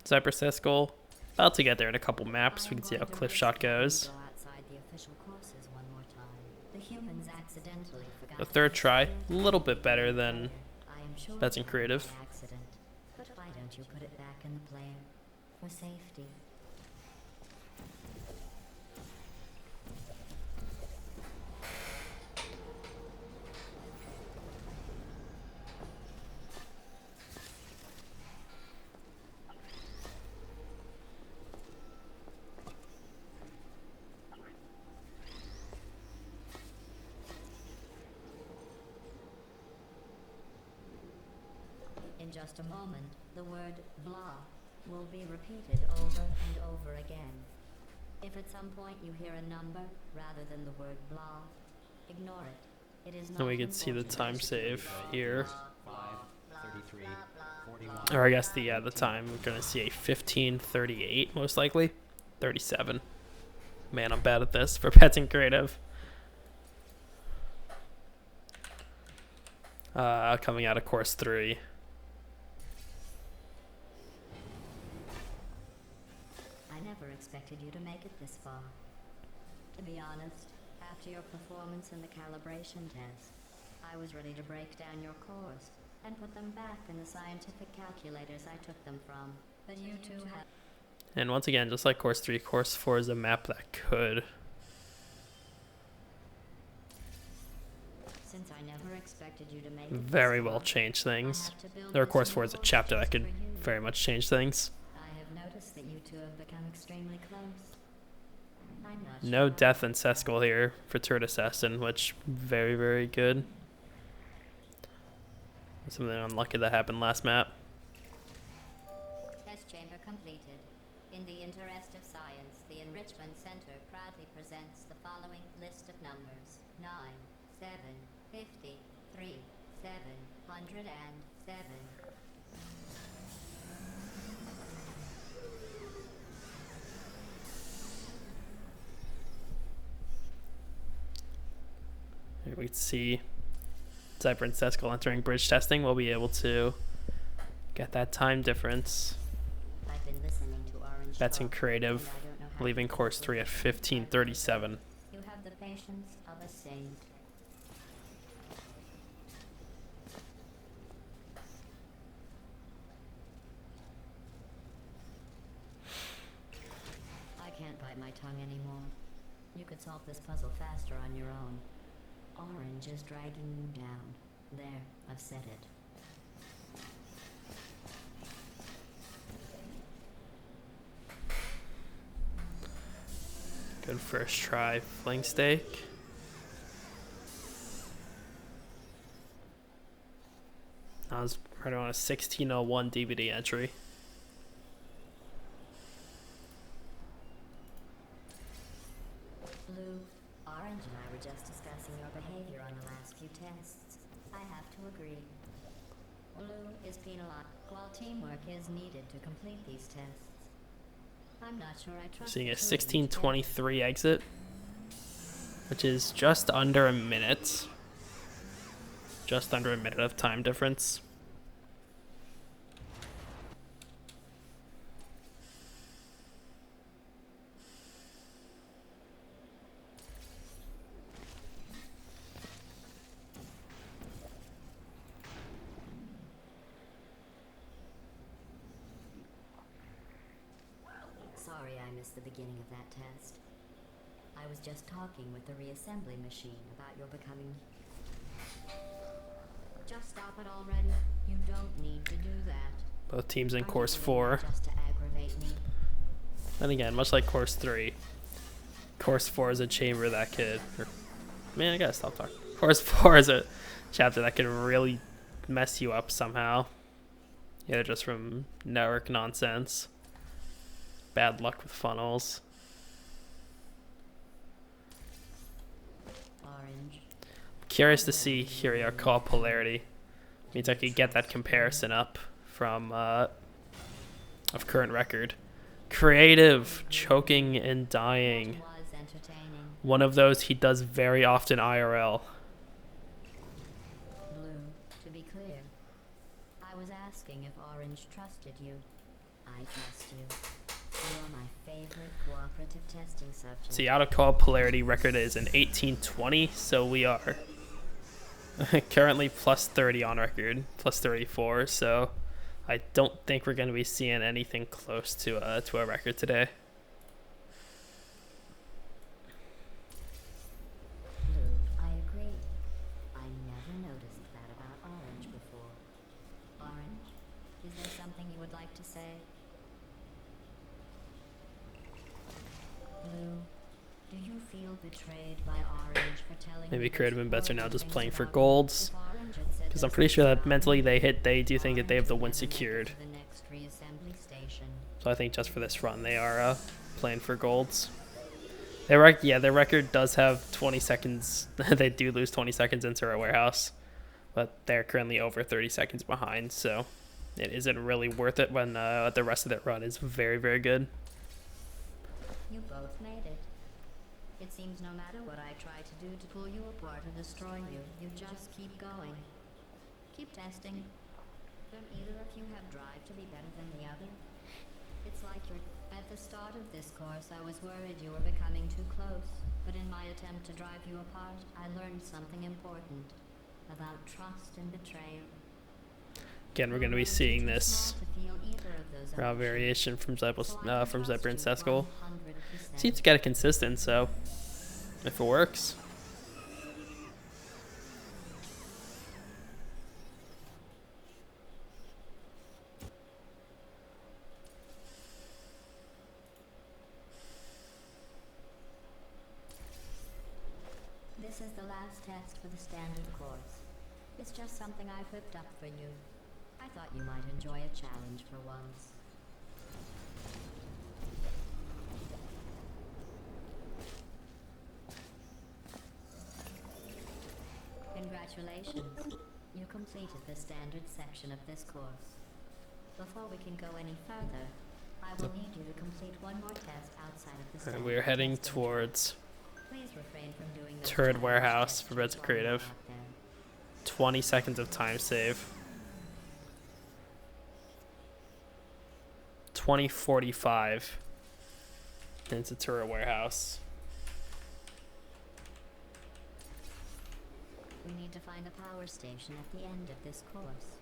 Zyper Seskal about to get there in a couple maps. We can see how Cliff Shot goes. Go outside the official courses one more time. The humans accidentally forgot The to third fix try, the a little bit better than I am sure Bets and it was Creative. an accident. But why don't you put it back in the player for safety? In just a moment, the word blah will be repeated over and over again. If at some point you hear a number rather than the word blah, ignore it. It is not And we can see the important. time save here. 5, 33, 41. Or I guess the time we're gonna see a 15:38 most likely. 37. Man, I'm bad at this for Pets and Creative. Coming out of course 3. I never expected you to make it this far. To be honest, after your performance in the calibration test, I was ready to break down your cores and put them back in the scientific calculators I took them from. But you two have... And once again, just like course 3, course 4 is a map that could. Since I never expected you to make it Very this well far, change I things. have to build Or this course new 4 is a course chapter that just could for you. very much change things. I have noticed that you two have become extremely close. I'm not No sure death in Seskal here for Turd Assassin, which very, very good. Something unlucky that happened last map. Test chamber completed. In the interest of science, the Enrichment Center proudly presents the following list of numbers. 9, 7, 50, 3, 707. Here we can see Zyper and Seskal entering bridge testing. We'll be able to get that time difference. I've been listening to Orange Bets and talk, Creative, and I don't know how leaving to course deal 3 at with it. 15:37. You have the patience of a saint. I can't bite my tongue anymore. You could solve this puzzle faster on your own. Orange is dragging you down. There, I've said it. Good first try, fling steak. I was right on a 16:01 DVD entry. Blue, Orange and I were just discussing your behavior on the last few tests. I have to agree. Blue is penalized, while teamwork is needed to complete these tests. I'm not sure I trust Seeing a the two of you together. 16:23 exit, which is just under a minute. Just under a minute of time difference. Sorry I missed the beginning of that test. I was just talking with the reassembly machine about your becoming... Just stop it already. You don't need to do that. Both teams in Aren't you course doing 4. that just to aggravate me? And again, much like course 3, course 4 is a chamber that could... Man, I gotta stop talking. Course 4 is a chapter that can really mess you up somehow. Either just from network nonsense, bad luck with funnels. Orange. Curious to see here we are call polarity. Means I could get that comparison up from of current record. Creative, choking and dying. Was entertaining. One of those he does very often IRL. Blue, to be clear, I was asking if Orange trusted you. I trust you. You're my favorite cooperative testing subject. See, out of call polarity record is an 1820, so we are currently plus 30 on record, plus 34. So I don't think we're going to be seeing anything close to a record today. Blue, I agree. I never noticed that about Orange before. Orange, is there something you would like to say? Blue, do you feel betrayed by Orange for telling Maybe you Creative and Bets are now important just things playing for about me? golds. If Orange had said Because I'm pretty sure that mentally they do think that they have the win secured. The next reassembly station. So I think just for this run, they are playing for golds. Their record does have 20 seconds. They do lose 20 seconds into our warehouse, but they're currently over 30 seconds behind. So it isn't really worth it when the rest of that run is very, very good. You both made it. It seems no matter what I try to do to pull you apart or destroy you, you just keep going. Keep testing. Don't either of you have drive to be better than the other? It's like you're... At the start of this course, I was worried you were becoming too close. But in my attempt to drive you apart, I learned something important. About trust and betrayal. Again, we're going to be seeing this variation from Zyper and Seskal. Seems to get it consistent, so if it works. This is the last test for the standard course. It's just something I've whipped up for you. I thought you might enjoy a challenge for once. Congratulations. You completed the standard section of this course. Before we can go any further, I will need you to complete one more test outside of the standard. And we're heading towards Please refrain from doing those Turret challenge Warehouse tests for while Bets you're Creative. out there. 20 seconds of time save. 20:45 into Turret Warehouse. We need to find a power station at the end of this course.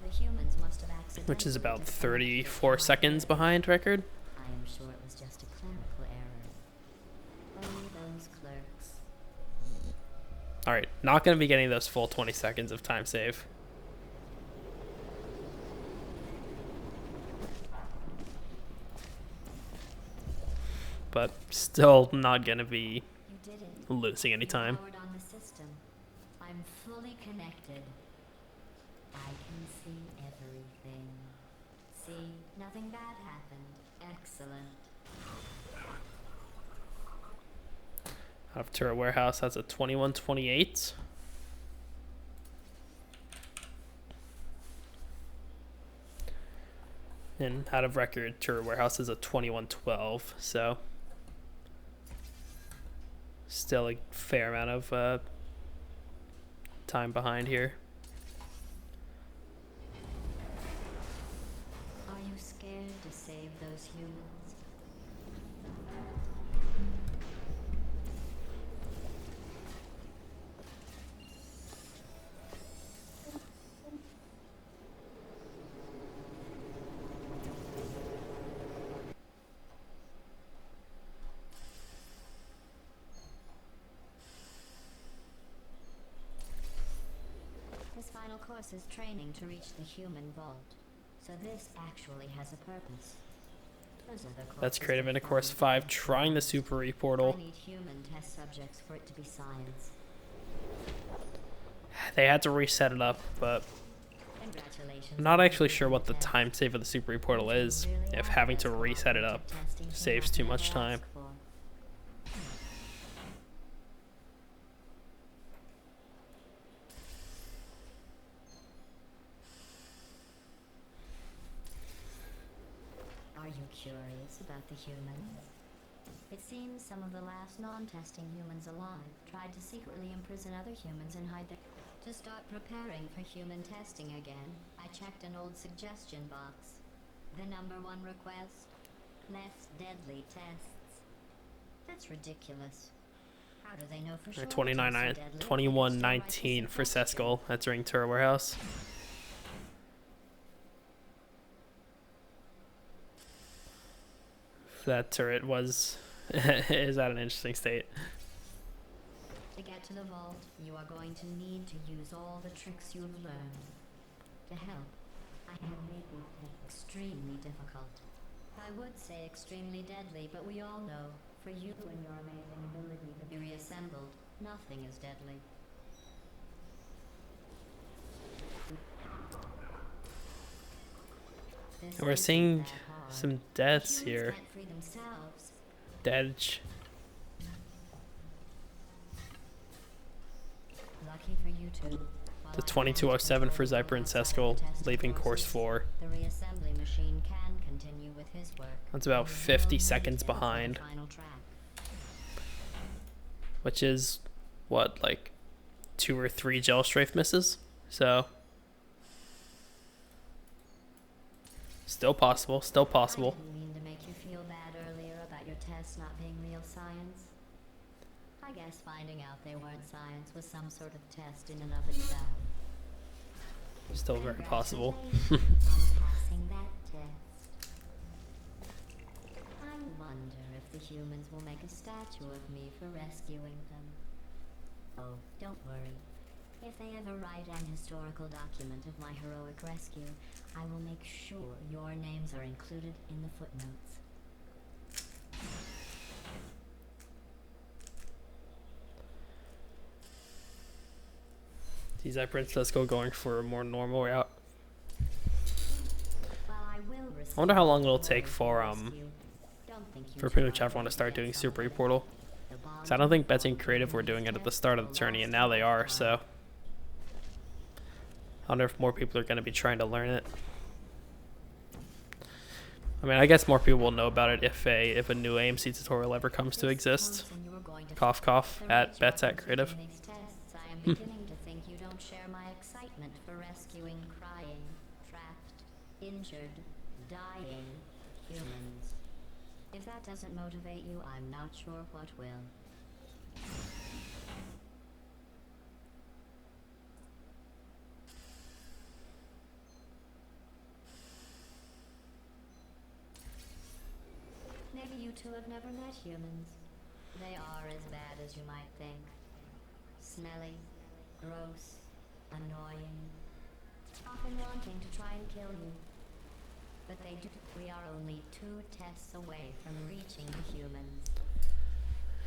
The humans must have accidentally Which is about disconnected 34 from seconds our behind record. I am sure it was just a clerical error. Oh, those clerks. Alright, not going to be getting those full 20 seconds of time save. But still not going to be You did it. losing any time. Powered on the system. I'm fully connected. I can see everything. See, nothing bad happened. Excellent. Out of Turret Warehouse has a 21:28. And out of record, Turret Warehouse is a 21:12. So still a fair amount of time behind here. Are you scared to save those humans? This final course is training to reach the human vault. So this actually has a purpose. Those other That's courses creative in are a course fun. 5, trying the Super Reportal. I need human test subjects for it to be science. They had to reset it up, but Congratulations. I'm not on actually sure completing what the test. time save of the Super Reportal You is, really if are having the to best reset it cooperative up testing saves team too I much could time. ask for. Are you curious about the humans? It seems some of the last non-testing humans alive tried to secretly imprison other humans and hide their... To start preparing for human testing again, I checked an old suggestion box. The number one request? Less deadly tests. That's ridiculous. How do they know for sure? 21:19 for Seskal. That's during Turret Warehouse. That turret was is at an interesting state. To get to the vault, you are going to need to use all the tricks you've learned. To help, I have made these tests extremely difficult. I would say extremely deadly, but we all know, for you and your amazing ability to be reassembled, nothing is deadly. We're This seeing isn't that hard. some deaths Humans here. can't free themselves. Dead. Lucky for you two. While The I 2207 for control Zyper and the outside of Seskal the testing leaving course forces, 4. the reassembly machine can continue with his work. That's about There is 50 no seconds need for the behind, final track. which is what, like 2 or 3 gel strafe misses? So still possible, still possible. I didn't mean to make you feel bad earlier about your tests not being real science. I guess finding out they weren't science was some sort of test in and of itself. Still very possible. Congratulations on passing that test. I wonder if the humans will make a statue of me for rescuing them. Oh, don't worry. If they ever write an historical document of my heroic rescue, I will make sure your names are included in the footnotes. These Zyper and Seskal going for a more normal route. While I will I wonder how long it'll receive take for rescue, don't think you for should pretty much everyone to already start get doing some Super of it. Portal. The Because I don't think bond Betsy and Creative were doing it at the start of the tourney, and now they are, so I wonder if more people are going to be trying to learn it. I mean, I guess more people will know about it if a new AMC tutorial ever comes to exist. Cough cough at Bets at Creative. I am beginning to think you don't share my excitement for rescuing crying, trapped, injured, dying humans. If that doesn't motivate you, I'm not sure what will. Maybe you two have never met humans. They are as bad as you might think. Smelly, gross, annoying, often wanting to try and kill you. But they do. We are only 2 tests away from reaching the humans.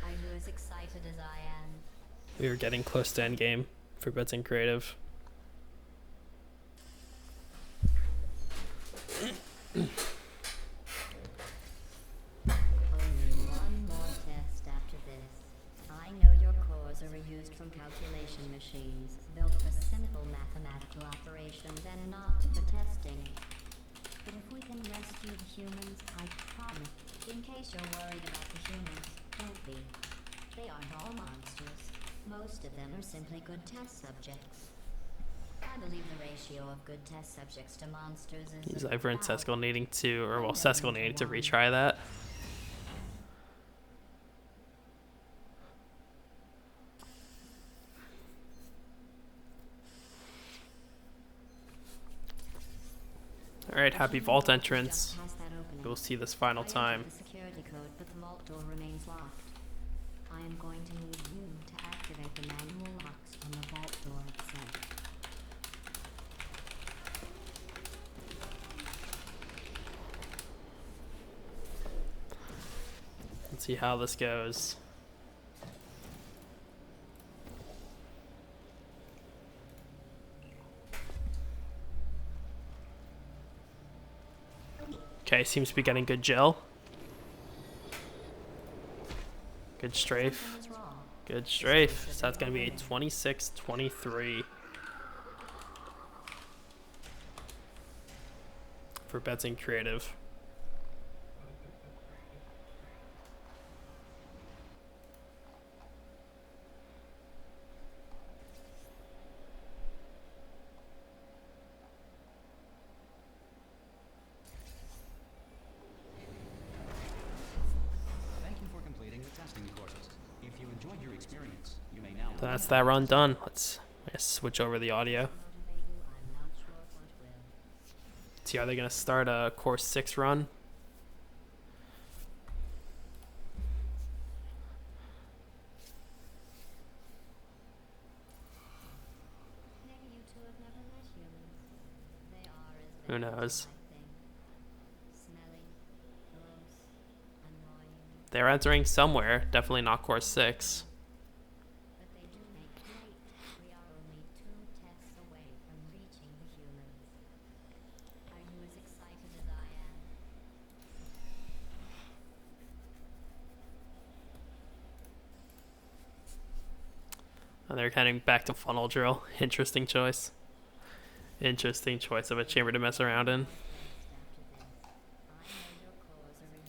Are you as excited as I am? We are getting close to endgame for Bets and Creative. Only one more test after this. I know your cores are reused from calculation machines, built for simple mathematical operations and not for testing. But if we can rescue the humans, I promise. In case you're worried about the humans, don't be. They aren't all monsters. Most of them are simply good test subjects. I believe the ratio of good test subjects to monsters is Zyper and about Seskal needing to, or well, 1 Seskal million needing to 1. retry that. Alright, happy vault entrance. You'll see this final time. The security code, but the vault door remains locked. I am going to need you to activate the manual locks on the vault door itself. Let's see how this goes. Okay, seems to be getting good gel. Good strafe. Something is wrong. Good strafe. So that's going to be a 26-23 for Bets and Creative. Thank you for completing the testing courses. If you enjoyed your experience, you may now. So that's that run done. Let's, I guess, switch over the audio. Motivate you, I'm not sure what will. See, are they going to start a course 6 run? Maybe you two have never met humans. They are as Who bad knows? as you might think. Smelly, gross, annoying. They're entering somewhere. Definitely not course 6. But they do make great. We are only 2 tests away from reaching the humans. Are you as excited as I And they're heading back to funnel drill. Interesting choice. Interesting choice of a chamber to mess around in.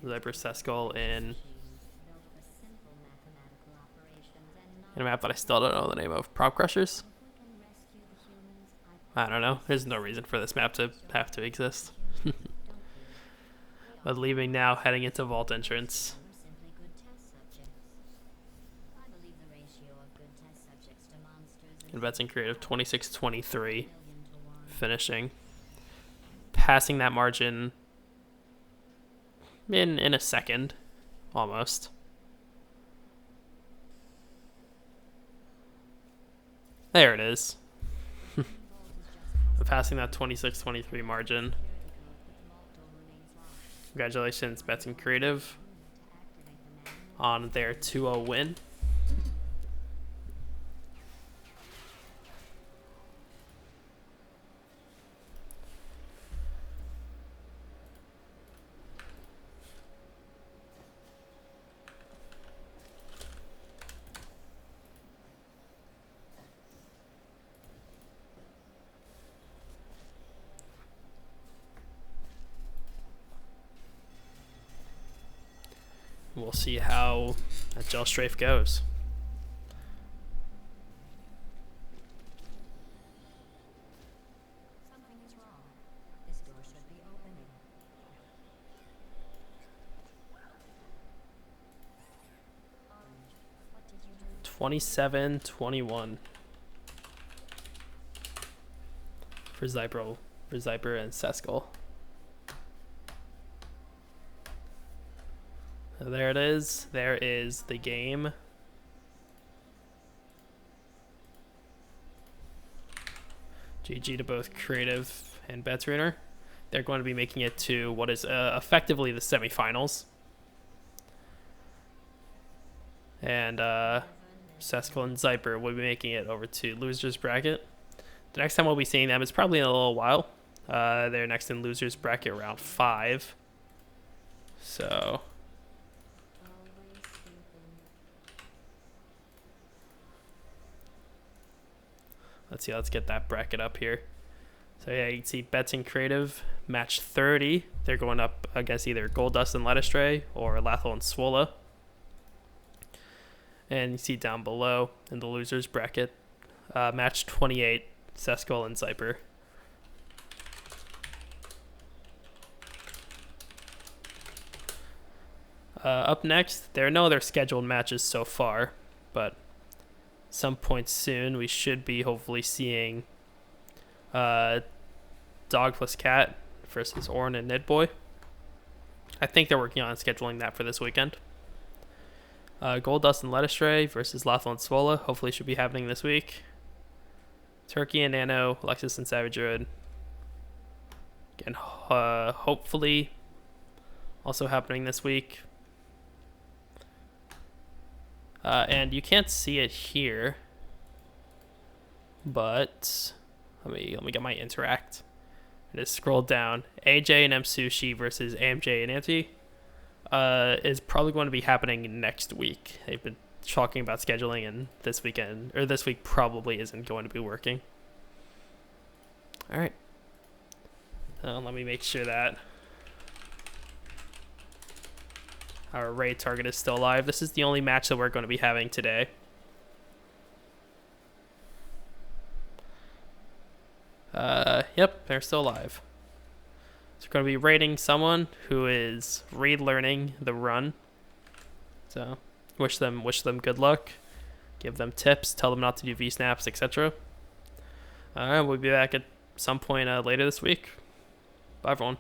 Zyper Seskal in a map that I still don't know the name of. Prop Crushers? I don't know. There's no reason for this map to have to exist. But leaving now, heading into Vault entrance. And Bets in Creative 26-23. Finishing. Passing that margin in a second. Almost. There it is. Passing that 26-23 margin. Congratulations, Bets in Creative, on their 2-0 win. We'll see how that gel strafe goes. Something is wrong. This door should be opening. Orange, what did you do? 27-21 for Zyper and Seskal. So there it is. There is the game. GG to both Creative and Betsruner. They're going to be making it to what is effectively the semifinals. And Seskal and Zyper will be making it over to losers bracket. The next time we'll be seeing them is probably in a little while. They're next in losers bracket round 5. So let's see, let's get that bracket up here. So yeah, you can see Bets in Creative, match 30. They're going up against either Gold Dust and Letastray or Lathel and Swola. And you see down below in the losers bracket, match 28, Seskal and Zyper. Up next, there are no other scheduled matches so far, but some point soon we should be hopefully seeing Dog plus Cat versus Orin and Nidboy. I think they're working on scheduling that for this weekend. Gold Dust and Letastray versus Lathel and Swola hopefully should be happening this week. Turkey and Nano, Alexis and Savage Road. Again, hopefully also happening this week. And you can't see it here, but let me get my interact. I just scroll down. AJ and M Sushi versus AMJ and Auntie is probably going to be happening next week. They've been talking about scheduling, and this week probably isn't going to be working. All right. Let me make sure that our raid target is still alive. This is the only match that we're going to be having today. Yep, they're still alive. So we're going to be raiding someone who is relearning the run. So wish them good luck. Give them tips. Tell them not to do V-snaps, etc. We'll be back at some point later this week. Bye, everyone.